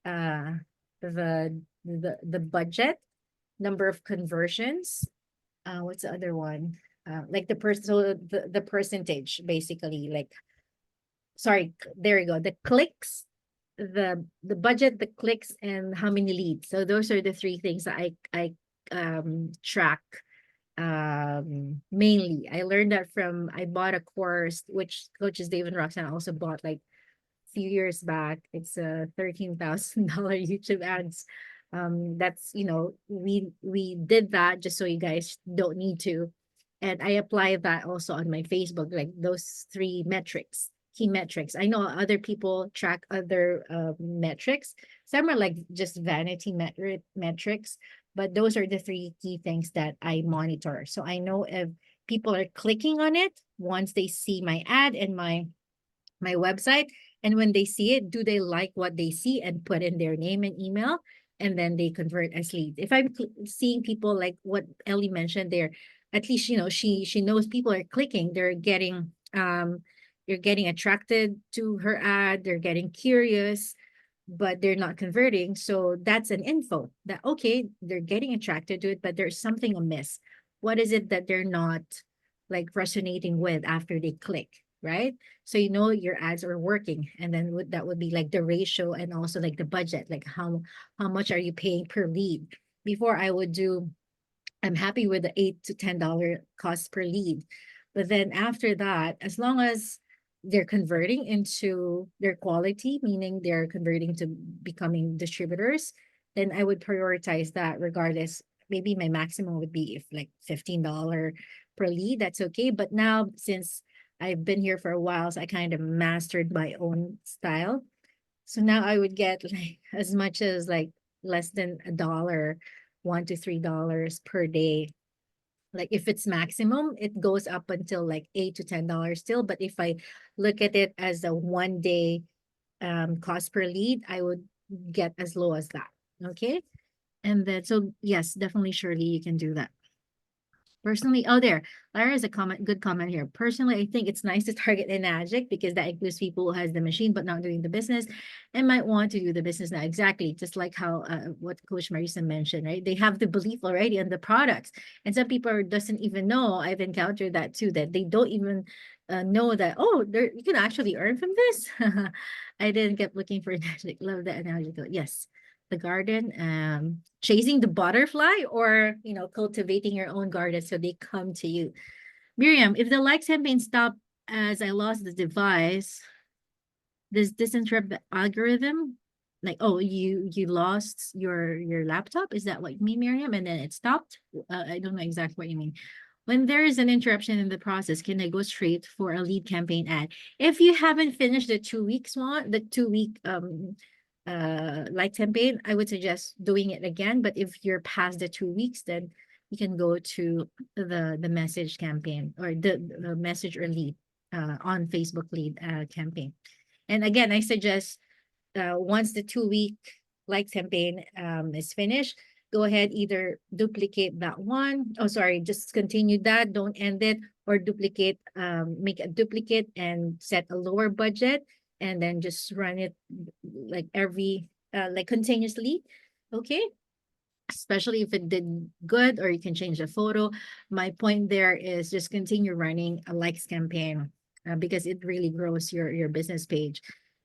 uh, the budget, number of conversions. What's the other one? Like the percentage, basically. Like, sorry, there you go. The clicks, the budget, the clicks, and how many leads. So those are the three things that I track mainly. I learned that from, I bought a course which coaches Dave and Roxanne also bought like few years back. It's a $13,000 YouTube ads. That's, we did that just so you guys don't need to. And I apply that also on my Facebook, like those three metrics, key metrics. I know other people track other metrics. Some are like just vanity metrics, but those are the three key things that I monitor. So I know if people are clicking on it once they see my ad and my website, and when they see it, do they like what they see and put in their name and email, and then they convert as leads. If I'm seeing people like what Ellie mentioned there, at least she knows people are clicking, they're getting attracted to her ad, they're getting curious, but they're not converting. So that's an info that, okay, they're getting attracted to it, but there's something amiss. What is it that they're not like resonating with after they click, right? So your ads are working, and then that would be like the ratio, and also like the budget, like how much are you paying per lead. Before I would do, I'm happy with the $8 to $10 cost per lead. But then after that, as long as they're converting into their quality, meaning they're converting to becoming distributors, then I would prioritize that regardless. Maybe my maximum would be if like $15 per lead, that's okay. But now, since I've been here for a while, so I kind of mastered my own style. So now I would get like as much as like less than $1, $1 to $3 per day. Like if it's maximum, it goes up until like $8 to $10 still. But if I look at it as a 1 day cost per lead, I would get as low as that. Okay. And then, so yes, definitely, Shirley, you can do that. Personally, oh, there, Lara has a good comment here. Personally, I think it's nice to target an addict because that includes people who has the machine but not doing the business and might want to do the business now. Exactly, just like how what Coach Marisa mentioned, right? They have the belief already in the products, and some people doesn't even know. I've encountered that too, that they don't even know that, oh, you can actually earn from this. I didn't keep looking for an addict. Love that analogy though. Yes. The garden, chasing the butterfly, or cultivating your own garden so they come to you. Miriam, if the likes campaign stop as I lost the device, does this interrupt the algorithm? Like, oh, you lost your laptop? Is that what you mean, Miriam? And then it stopped? I don't know exactly what you mean. When there is an interruption in the process, can I go straight for a lead campaign ad? If you haven't finished the 2 weeks one, the 2 week like campaign, I would suggest doing it again. But if you're past the 2 weeks, then you can go to the message campaign, or the message or lead on Facebook lead campaign. And again, I suggest once the 2 week like campaign is finished, go ahead, either duplicate that one. Oh, sorry, just continue that, don't end it, or duplicate, make a duplicate and set a lower budget, and then just run it like like continuously. Okay. Especially if it did good, or you can change the photo. My point there is just continue running a likes campaign because it really grows your business page.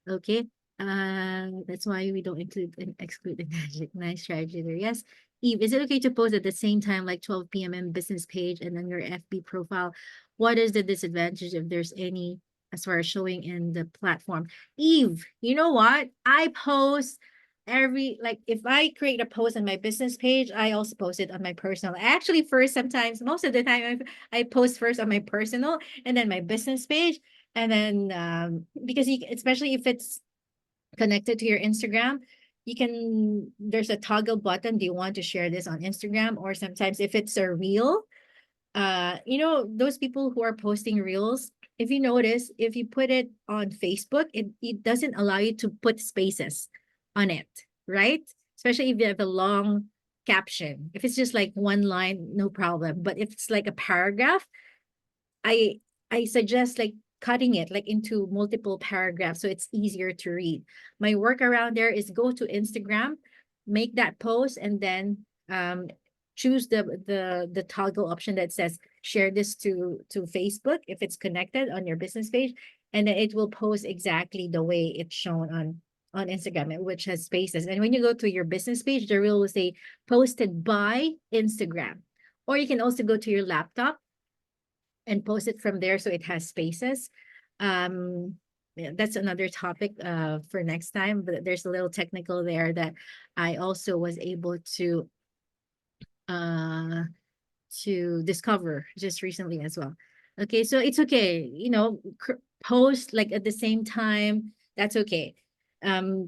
Okay. That's why we don't include and exclude the magic. Nice strategy there. Yes. Eve, is it okay to post at the same time, like 12 p.m. in business page and then your FB profile? What is the disadvantage, if there's any, as far as showing in the platform? Eve, you know what? I post like if I create a post on my business page, I also post it on my personal. Actually, first, sometimes, most of the time, I post first on my personal and then my business page. And then because especially if it's connected to your Instagram, there's a toggle button. Do you want to share this on Instagram? Or sometimes if it's a reel, those people who are posting reels, if you notice, if you put it on Facebook, it doesn't allow you to put spaces on it, right? Especially if you have a long caption. If it's just like one line, no problem. But if it's like a paragraph, I suggest like cutting it like into multiple paragraphs so it's easier to read. My workaround there is go to Instagram, make that post, and then choose the toggle option that says share this to Facebook if it's connected on your business page, and then it will post exactly the way it's shown on Instagram, which has spaces. And when you go to your business page, there will say posted by Instagram. Or you can also go to your laptop and post it from there so it has spaces. Yeah, that's another topic for next time, but there's a little technical there that I also was able to discover just recently as well. Okay, so it's okay, post like at the same time, that's okay.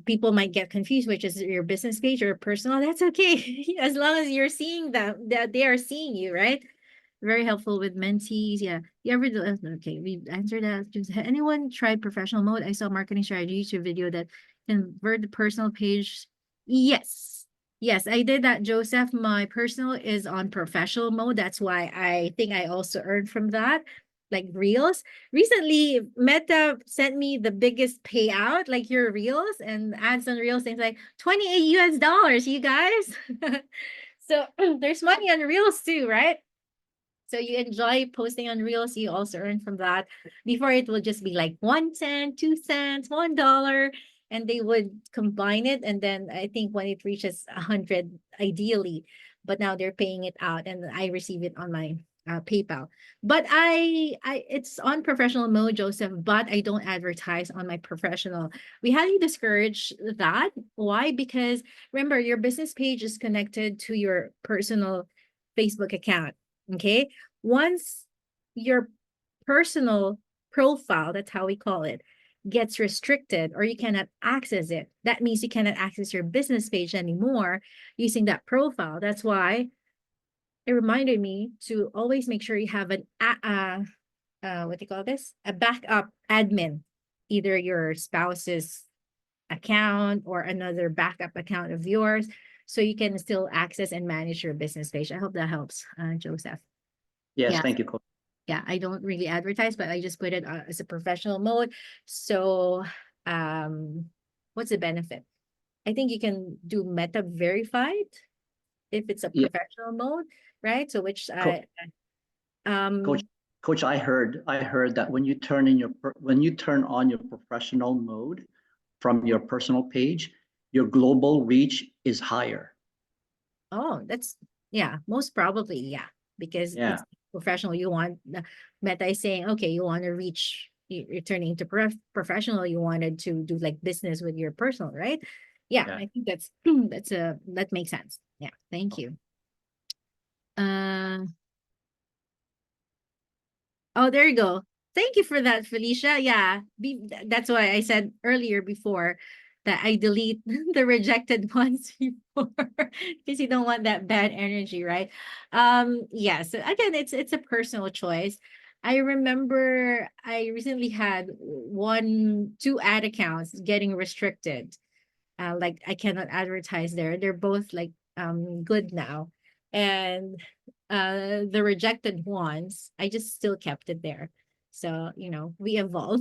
People might get confused, which is your business page or personal, that's okay. As long as you're seeing them, that they are seeing you, right? Very helpful with mentees. Yeah. You ever do? Okay, we've answered that. Has anyone tried professional mode? I saw marketing strategy YouTube video that convert the personal page. Yes. Yes, I did that, Joseph. My personal is on professional mode. That's why I think I also earned from that. Like Reels. Recently, Meta sent me the biggest payout, like your Reels and ads on Reels, things like 28 US dollars, you guys. So there's money on Reels too, right? So you enjoy posting on Reels, you also earn from that. Before it would just be like 1 cent, 2 cents, $1, and they would combine it. And then I think when it reaches 100, ideally, but now they're paying it out, and I receive it on my PayPal. But it's on professional mode, Joseph, but I don't advertise on my professional. We highly discourage that. Why? Because remember, your business page is connected to your personal Facebook account. Okay. Once your personal profile, that's how we call it, gets restricted or you cannot access it, that means you cannot access your business page anymore using that profile. That's why it reminded me to always make sure you have an what do you call this? A backup admin, either your spouse's account or another backup account of yours, so you can still access and manage your business page. I hope that helps, Joseph. Yes, Yeah. thank you, Coach. Yeah, I don't really advertise, but I just put it as a professional mode. So, what's the benefit? I think you can do Meta verified if it's a Yeah. professional mode, right? So which Coach, I heard that when you turn on your professional mode from your personal page, your global reach is higher. oh, that's, yeah, most probably, yeah, because Yeah. it's professional. You want Meta is saying, okay, you want to reach, you're turning to professional. You wanted to do like business with your personal, right? Yeah, Yeah. I think that's that makes sense. Yeah, thank you. Oh, there you go. Thank you for that, Felicia. Yeah, that's why I said earlier before that I delete the rejected ones before, because you don't want that bad energy, right? Yeah, so again, it's a personal choice. I remember I recently had two ad accounts getting restricted. Like I cannot advertise there. They're both like good now. And the rejected ones, I just still kept it there. So, we evolve.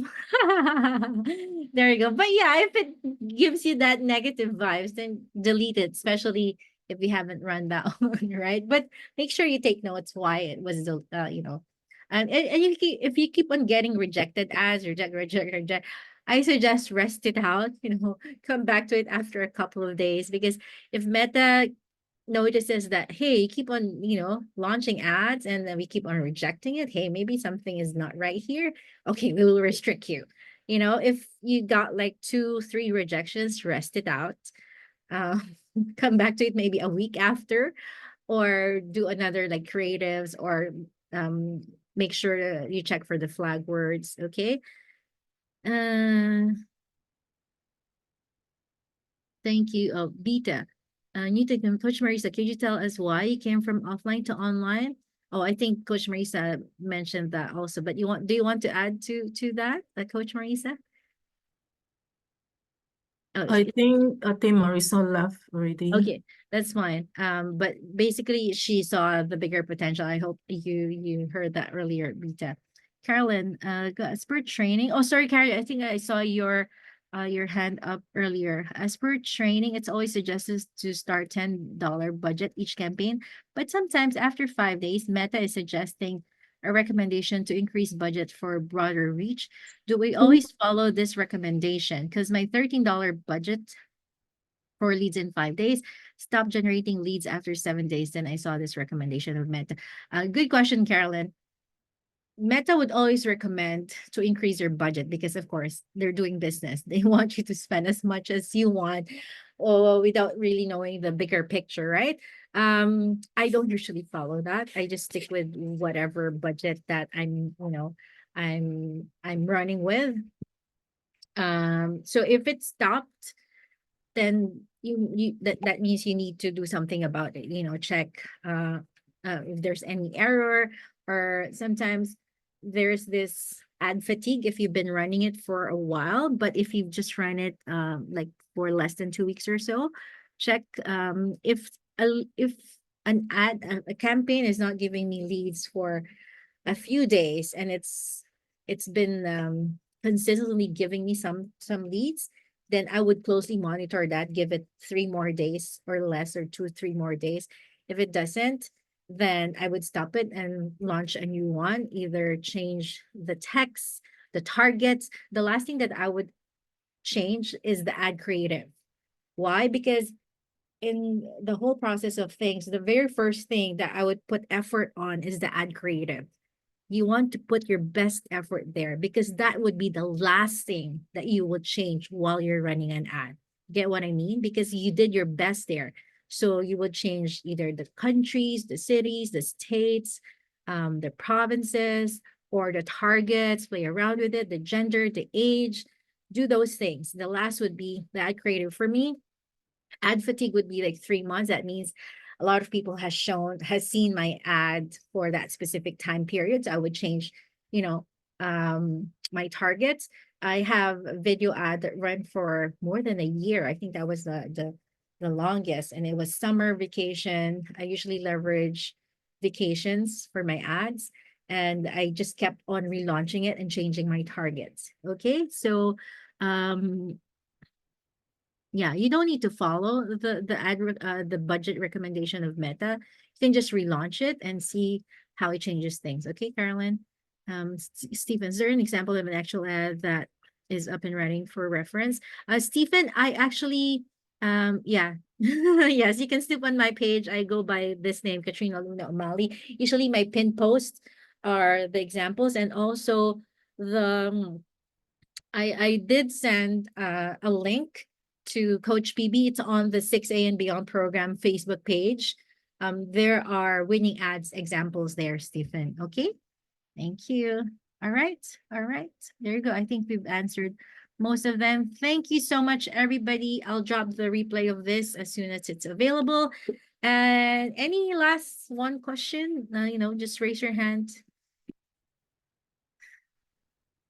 There you go. But yeah, if it gives you that negative vibes, then delete it, especially if we haven't run that one, right? But make sure you take notes why it was, and if you keep on getting rejected ads, reject, I suggest rest it out, come back to it after a couple of days, because if Meta notices that, hey, you keep on, launching ads and then we keep on rejecting it, hey, maybe something is not right here. Okay, we will restrict you. If you got like 2-3 rejections, rest it out. Come back to it maybe a week after, or do another like creatives, or make sure you check for the flag words. Okay. Thank you. Oh, Beta. Coach Marisa, could you tell us why you came from offline to online? Oh, I think Coach Marisa mentioned that also, but do you want to add to that, Coach Marisa? Oh, I think Marisa left already. okay, that's fine. But basically she saw the bigger potential. I hope you heard that earlier, Rita. Carolyn, as per training. Oh, sorry, Carrie. I think I saw your hand up earlier. As per training, it's always suggested to start $10 budget each campaign, but sometimes after 5 days, Meta is suggesting a recommendation to increase budget for broader reach. Do we always follow this recommendation? Because my $13 budget for leads in 5 days, stop generating leads after 7 days. Then I saw this recommendation of Meta. Good question, Carolyn. Meta would always recommend to increase your budget because, of course, they're doing business. They want you to spend as much as you want, or without really knowing the bigger picture, right? I don't usually follow that. I just stick with whatever budget that I'm running with. So if it stopped, then that means you need to do something about it. Check if there's any error, or sometimes there's this ad fatigue if you've been running it for a while. But if you've just run it like for less than 2 weeks or so, check if a campaign is not giving me leads for a few days, and it's been consistently giving me some leads, then I would closely monitor that, give it 3 more days or less, or 2 3 more days. If it doesn't, then I would stop it and launch a new one, either change the text, the targets. The last thing that I would change is the ad creative. Why? Because in the whole process of things, the very first thing that I would put effort on is the ad creative. You want to put your best effort there, because that would be the last thing that you would change while you're running an ad. Get what I mean? Because you did your best there. So you would change either the countries, the cities, the states, the provinces, or the targets, play around with it, the gender, the age, do those things. The last would be the ad creative. For me, ad fatigue would be like 3 months. That means a lot of people has seen my ad for that specific time period. So I would change, my targets. I have a video ad that ran for more than a year. I think that was the longest, and it was summer vacation. I usually leverage vacations for my ads, and I just kept on relaunching it and changing my targets. Okay, so yeah, you don't need to follow the budget recommendation of Meta. You can just relaunch it and see how it changes things. Okay, Carolyn. Stephen, is there an example of an actual ad that is up and running for reference? Stephen, I actually yeah. Yes, you can snoop on my page. I go by this name, Katrina Luna-Umali. Usually my pin posts are the examples, and also the I did send a link to Coach PB. It's on the 6A and Beyond program Facebook page. There are winning ads examples there, Stephen. Okay, thank you. All right, there you go. I think we've answered most of them. Thank you so much, everybody. I'll drop the replay of this as soon as it's available. And any last one question, just raise your hand.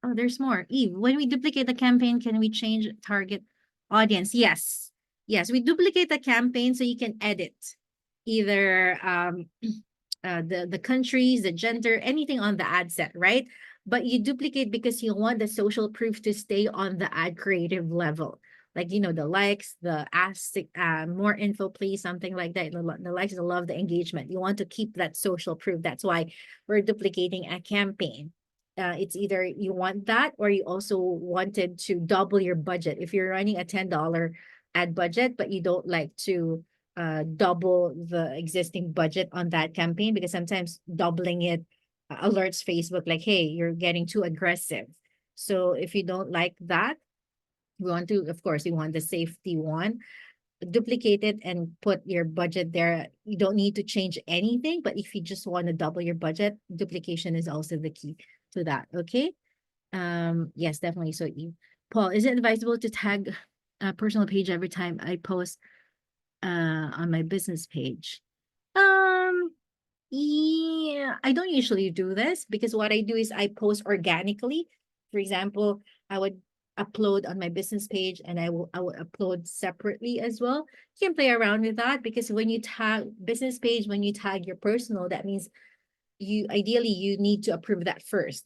Oh, there's more. Eve, when we duplicate the campaign, can we change target audience? Yes. Yes, we duplicate the campaign so you can edit either the countries, the gender, anything on the ad set, right? But you duplicate because you want the social proof to stay on the ad creative level. Like, the likes, the ask, more info, please, something like that. The likes, the love, the engagement. You want to keep that social proof. That's why we're duplicating a campaign. It's either you want that, or you also wanted to double your budget. If you're running a $10 ad budget, but you don't like to double the existing budget on that campaign, because sometimes doubling it alerts Facebook like, hey, you're getting too aggressive. So if you don't like that, of course, you want the safety one. Duplicate it and put your budget there. You don't need to change anything, but if you just want to double your budget, duplication is also the key to that. Okay. Yes, definitely. So Paul, is it advisable to tag a personal page every time I post on my business page? Yeah, I don't usually do this because what I do is I post organically. For example, I would upload on my business page and I will upload separately as well. You can play around with that because when you tag business page, when you tag your personal, that means you ideally you need to approve that first,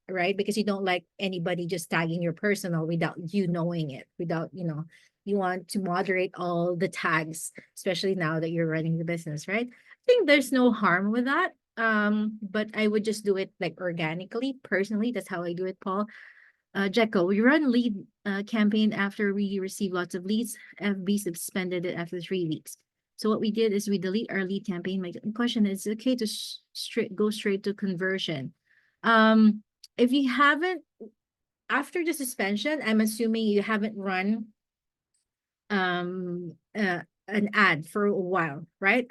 right? Because you don't like anybody just tagging your personal without you knowing it, without, you want to moderate all the tags, especially now that you're running the business, right? I think there's no harm with that. But I would just do it like organically, personally. That's how I do it, Paul. Jekko, we run lead campaign after we receive lots of leads. FB suspended it after 3 weeks. So what we did is we delete our lead campaign. My question is, okay to go straight to conversion. If you haven't, after the suspension, I'm assuming you haven't run an ad for a while, right?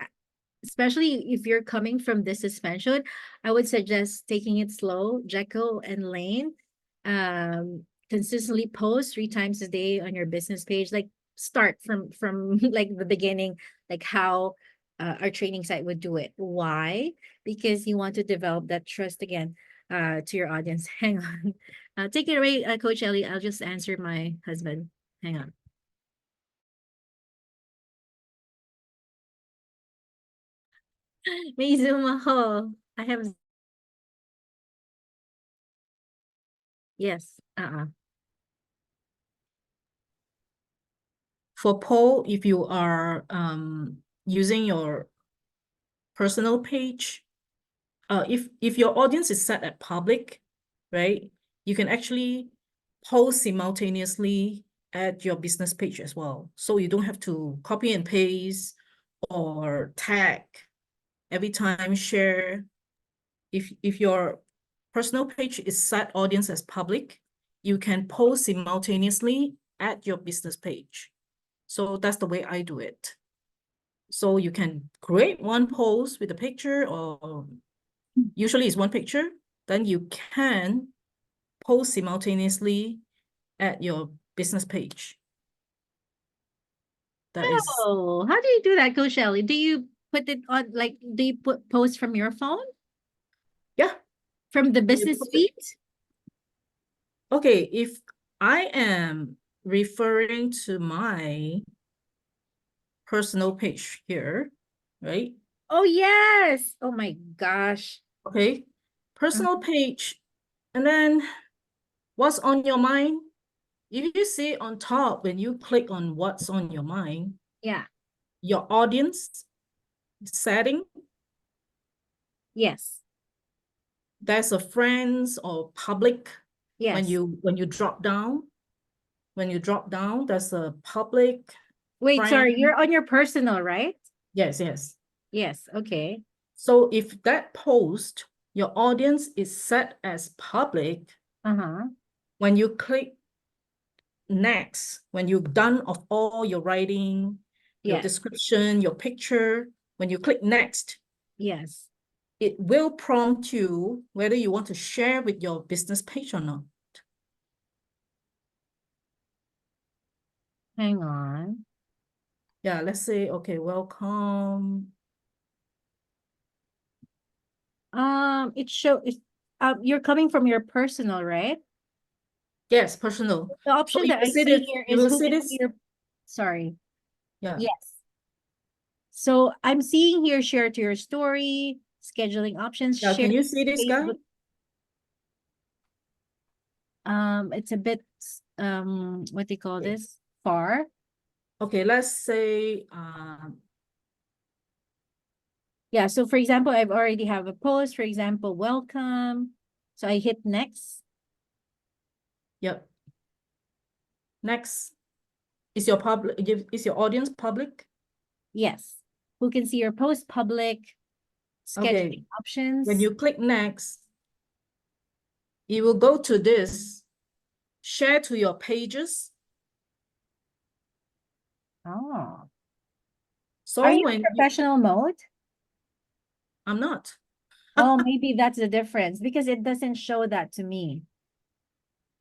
Especially if you're coming from this suspension, I would suggest taking it slow. Jekyll and Lane, consistently post 3 times a day on your business page. Like start from like the beginning, like how our training site would do it. Why? Because you want to develop that trust again to your audience. Hang on. Take it away, Coach Ellie. I'll just answer my husband. Hang on. May Zoom ako. I have. Yes. For Paul, if you are using your personal page, if your audience is set at public, right, you can actually post simultaneously at your business page as well. So you don't have to copy and paste or tag every time, share. If your personal page is set audience as public, you can post simultaneously at your business page. So that's the way I do it. So you can create one post with a picture, or usually it's one picture, then you can post simultaneously at your business page. That is, Oh, how do you do that, Coach Ellie? Do you put it on, like, do you post from your phone? yeah. From the business put it- feed? Okay, if I am referring to my personal page here, right? Oh, yes. Oh my gosh. Okay, personal page, and then what's on your mind? If you see on top, when you click on what's on your mind, Yeah. your audience setting, Yes. there's a friends or public. Yes. When you drop down, there's a public. Wait, sorry, friend. you're on your personal, right? Yes, yes. Yes. Okay. So if that post, your audience is set as public, when you click next, when you're done of all your writing, your Yes. description, your picture, when you click next, Yes. it will prompt you whether you want to share with your business page or not. Hang on. Yeah, let's say, okay, welcome. You're coming from your personal, right? Yes, personal. The option you that will I see see this- here you is will who see can this. see your, sorry. Yeah. Yes. So I'm seeing here, share to your story, scheduling options, Yeah, share can you see this guy? Facebook. It's a bit, what do you call Okay. this? Far. Okay, let's say, Yeah, so for example, I've already have a post, for example, welcome. So I hit next. yep. Next, is your audience public? Yes. Who can see your post? Public. Scheduling options. When you click next, you will go to this, share to your pages. Oh. So Are you when in professional mode? I'm not. Oh, maybe that's the difference because it doesn't show that to me.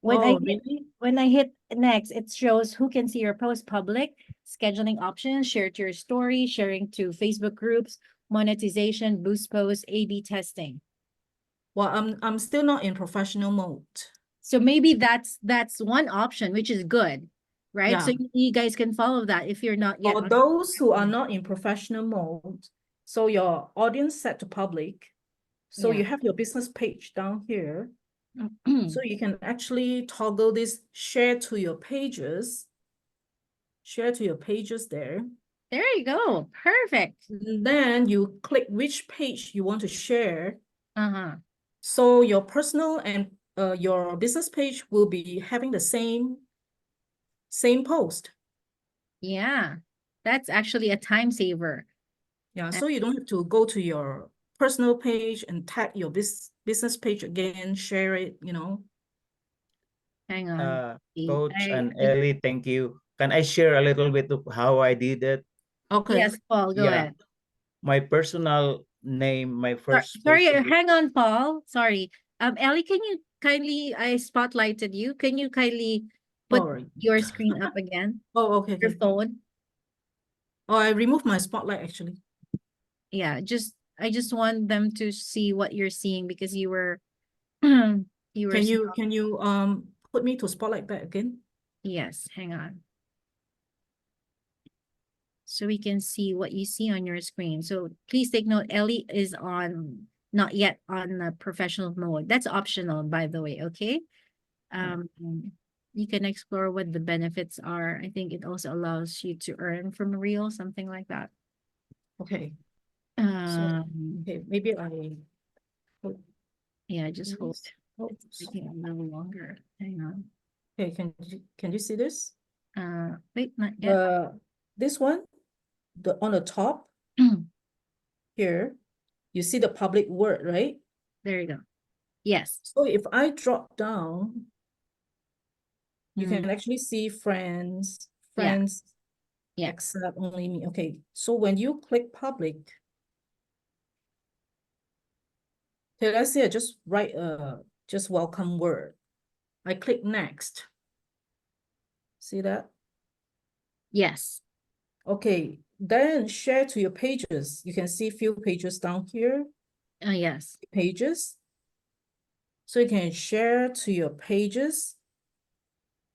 When I hit, really? when I hit next, it shows who can see your post, public, scheduling options, share to your story, sharing to Facebook groups, monetization, boost posts, A/B testing. Well, I'm still not in professional mode. So maybe that's one option, which is good, right? So Yeah. you guys can follow that if you're not yet. For those who are not in professional mode, so your audience set to public, so you Yeah. have your business page down here. So you can actually toggle this share to your pages. Share to your pages there. There you go. Perfect. And then you click which page you want to share. Uh-huh. So your personal and your business page will be having the same post. Yeah. That's actually a time saver. Yeah, so you don't have to go to your personal page and tag your business page again, share it, you know. Hang on. Coach and Ellie, thank you. Can I share a little bit of how I did it? Okay. Yes, Paul, go ahead. My personal name, my first Sorry, Facebook- hang on, Paul. Sorry. Ellie, can you kindly, I spotlighted you. Can you kindly put Sorry. your screen up again? Oh, okay. Your Okay. phone? Oh, I removed my spotlight actually. Yeah, I just want them to see what you're seeing because you were you were Can you put me to spotlight back again? Yes, hang on. So we can see what you see on your screen. So please take note, Ellie is not yet on the professional mode. That's optional, by the way, okay? You can explore what the benefits are. I think it also allows you to earn from Reel, something like that. Okay. Um, Okay, maybe I yeah, just hold. Oh, It's taking a little longer. Hang on. okay, can you see this? Wait, not yet. This one, on the top here, you see the public word, right? There you go. Yes. So if I drop down, you Mhm. can actually see friends, Yeah. Yeah. except only me. Okay, so when you click public, okay, let's say I just write just welcome word. I click next. See that? Yes. Okay, then share to your pages. You can see a few pages down here, Yes. pages. So you can share to your pages,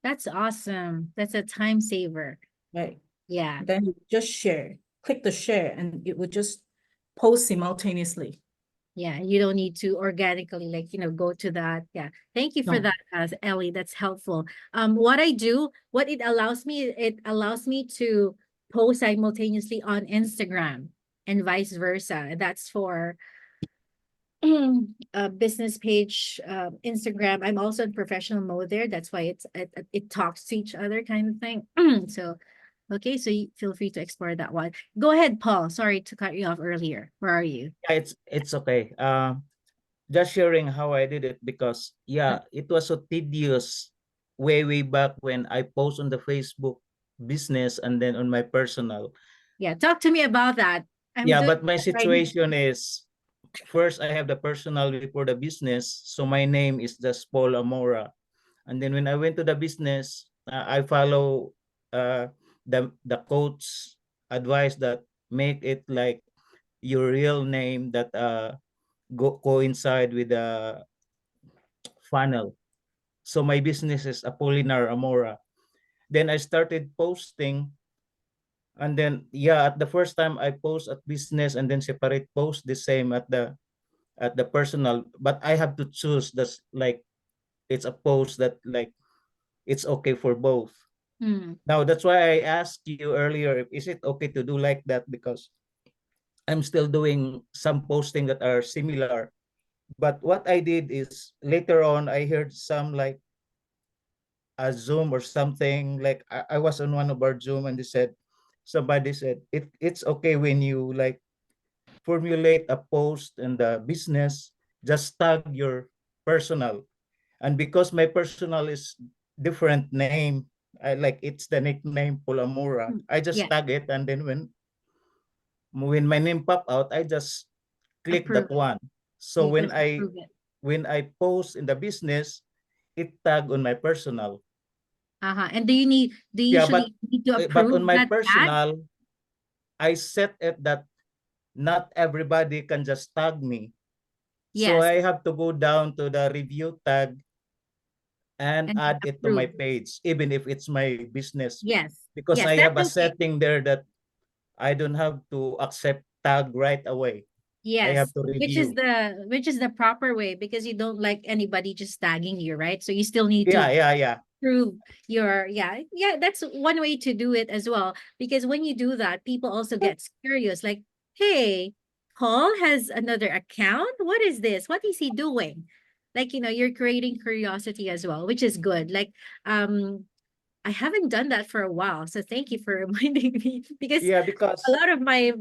That's awesome. That's a time saver. right? Yeah. Then you just share, click the share and it will just post simultaneously. Yeah. You don't need to organically go to that. Yeah. Thank you for No. that, Ellie. That's helpful. What it allows me to post simultaneously on Instagram and vice versa. That's for a business page, Instagram. I'm also in professional mode there. That's why it talks to each other kind of thing. So, okay, so you feel free to explore that one. Go ahead, Paul. Sorry to cut you off earlier. Where are you? Yeah, it's okay. Just sharing how I did it because it was so tedious way back when I post on the Facebook business and then on my personal. Yeah, talk to me about that. But my situation is first I have the personal before the business, so my name is just Paul Amora, and then when I went to the business, I follow the coach advice that make it like your real name that coincide with the funnel. So my business is Apolinar Amora. Then I started posting, and then at the first time I post at business and then separate post the same at the personal, but I have to choose that's like it's a post that like it's okay for both. Now that's why I asked you earlier, is it okay to do like that, because I'm still doing some posting that are similar. But what I did is later on I heard some like a Zoom or something, like I was on one of our Zoom and somebody said it's okay when you like formulate a post in the business, just tag your personal. And because my personal is different name, I like it's the nickname Pulamura, I just tag it, and then when my name pop out, I just click that one. So when I post in the business, it tag on my personal. And do you usually need to but on approve my that tag? personal, I set it that not everybody can just tag me. So Yes, I have to go down to the review tag and and add it to my approve. page, even if it's my business, Yes, because yes, I have that's a okay. setting there that I don't have to accept tag right away. I have Yes, to review. which is the proper way, because you don't like anybody just tagging you, right? So you still need to Yeah. prove your, yeah, that's one way to do it as well, because when you do that, people also get curious, like, hey, Paul has another account, what is this, what is he doing? Like, you're creating curiosity as well, which is good. Like, I haven't done that for a while, so thank you for reminding me, because Yeah, a because lot of my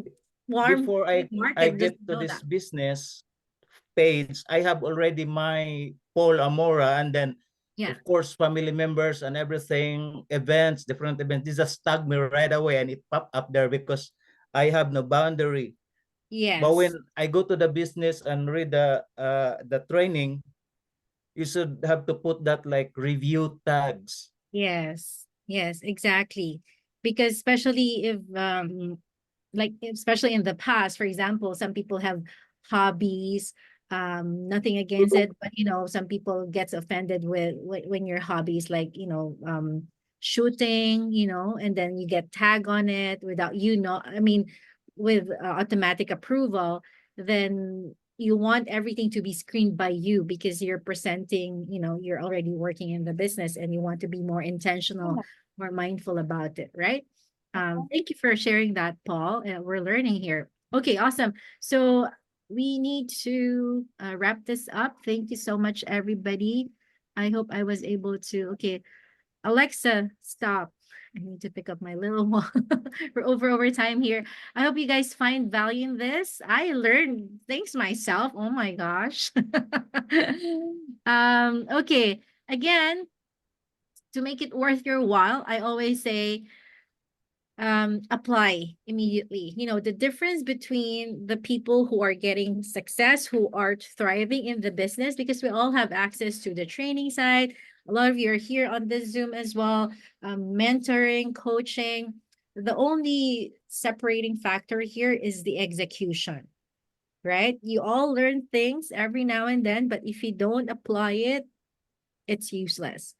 warm before I market get doesn't to know that. this business page, I have already my Paul Amora, and then Yeah. of course family members and everything, events, different events. They just tag me right away and it pop up there because I have no boundary. But when Yes. I go to the business and read the training, you should have to put that like review tags. Yes. Yes, exactly. Because especially if like especially in the past, for example, some people have hobbies, nothing against it, but some people gets offended with when your hobbies, like, shooting, and then you get tag on it without, I mean, with automatic approval, then you want everything to be screened by you, because you're presenting, you're already working in the business, and you want to be more intentional, more mindful about it, right? Thank you for sharing that, Paul. We're learning here. Okay, awesome. So we need to wrap this up. Thank you so much, everybody. I hope I was able to. Okay, Alexa, stop. I need to pick up my little one. We're over time here. I hope you guys find value in this. I learned things myself. Oh my gosh. Okay. Again, to make it worth your while, I always say apply immediately. The difference between the people who are getting success, who are thriving in the business, because we all have access to the training side. A lot of you are here on this Zoom as well, mentoring, coaching. The only separating factor here is the execution, right? You all learn things every now and then, but if you don't apply it, it's useless.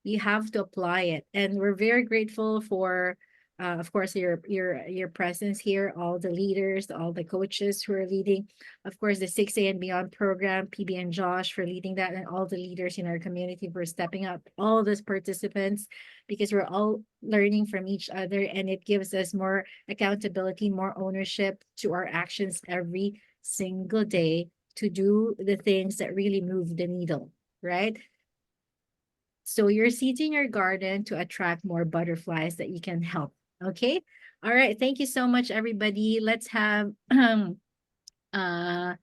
You have to apply it. And we're very grateful for, of course, your presence here, all the leaders, all the coaches who are leading, of course, the 6A and Beyond program, PB and Josh for leading that, and all the leaders in our community for stepping up, all those participants, because we're all learning from each other, and it gives us more accountability, more ownership to our actions every single day to do the things that really move the needle, right? So you're seeding your garden to attract more butterflies that you can help. Okay. All right. Thank you so much, everybody. Let's have uh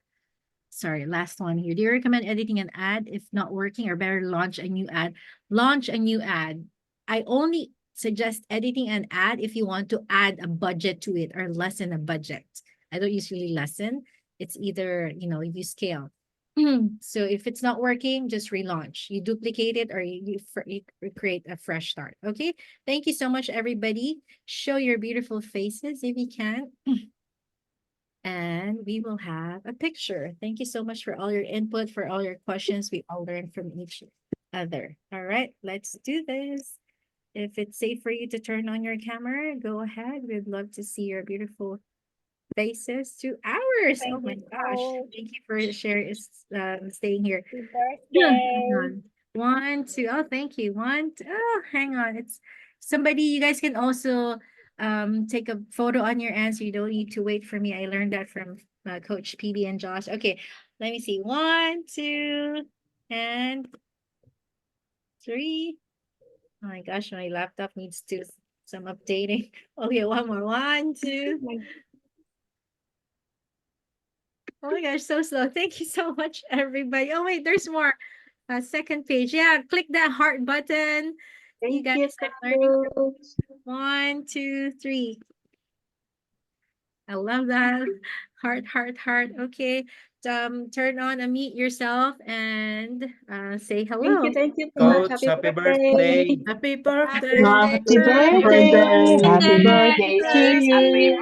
sorry, last one here. Do you recommend editing an ad if not working, or better launch a new ad? Launch a new ad. I only suggest editing an ad if you want to add a budget to it or lessen a budget. I don't usually lessen. It's either, if you scale. So if it's not working, just relaunch. You duplicate it, or you create a fresh start. Okay. Thank you so much, everybody. Show your beautiful faces if you can. And we will have a picture. Thank you so much for all your input, for all your questions. We all learn from each other. All right, let's do this. If it's safe for you to turn on your camera, go ahead. We'd love to see your beautiful faces to ours. Oh my gosh. Thank you for sharing, staying here. Hang on. One, two. Oh, thank you. One, two. Oh, hang on. It's somebody, you guys can also take a photo on your end, so you don't need to wait for me. I learned that from Coach PB and Josh. Okay, let me see. One, two, and three. Oh my gosh, my laptop needs to some updating. Okay, one more. One, two. Oh my gosh, so slow. Thank you so much, everybody. Oh wait, there's more. Second page. Yeah, click that heart button. You guys are learning from 1, 2, 3. I love that. Heart, heart, heart. Okay. turn on, unmute yourself and say hello. Thank you so much. Coach, Happy happy birthday. birthday. Happy birthday. Happy Happy birthday. Happy birthday. birthday to you.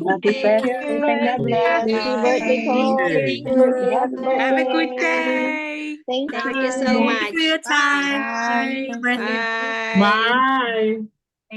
Happy Thank birthday, you. Bella. Happy birthday, Coach. Hey. Happy birthday. Happy Have a good birthday. day. Thank Thank you. you so Thank you for much. your Bye. time. Bye. Thank you. Bye. Bye.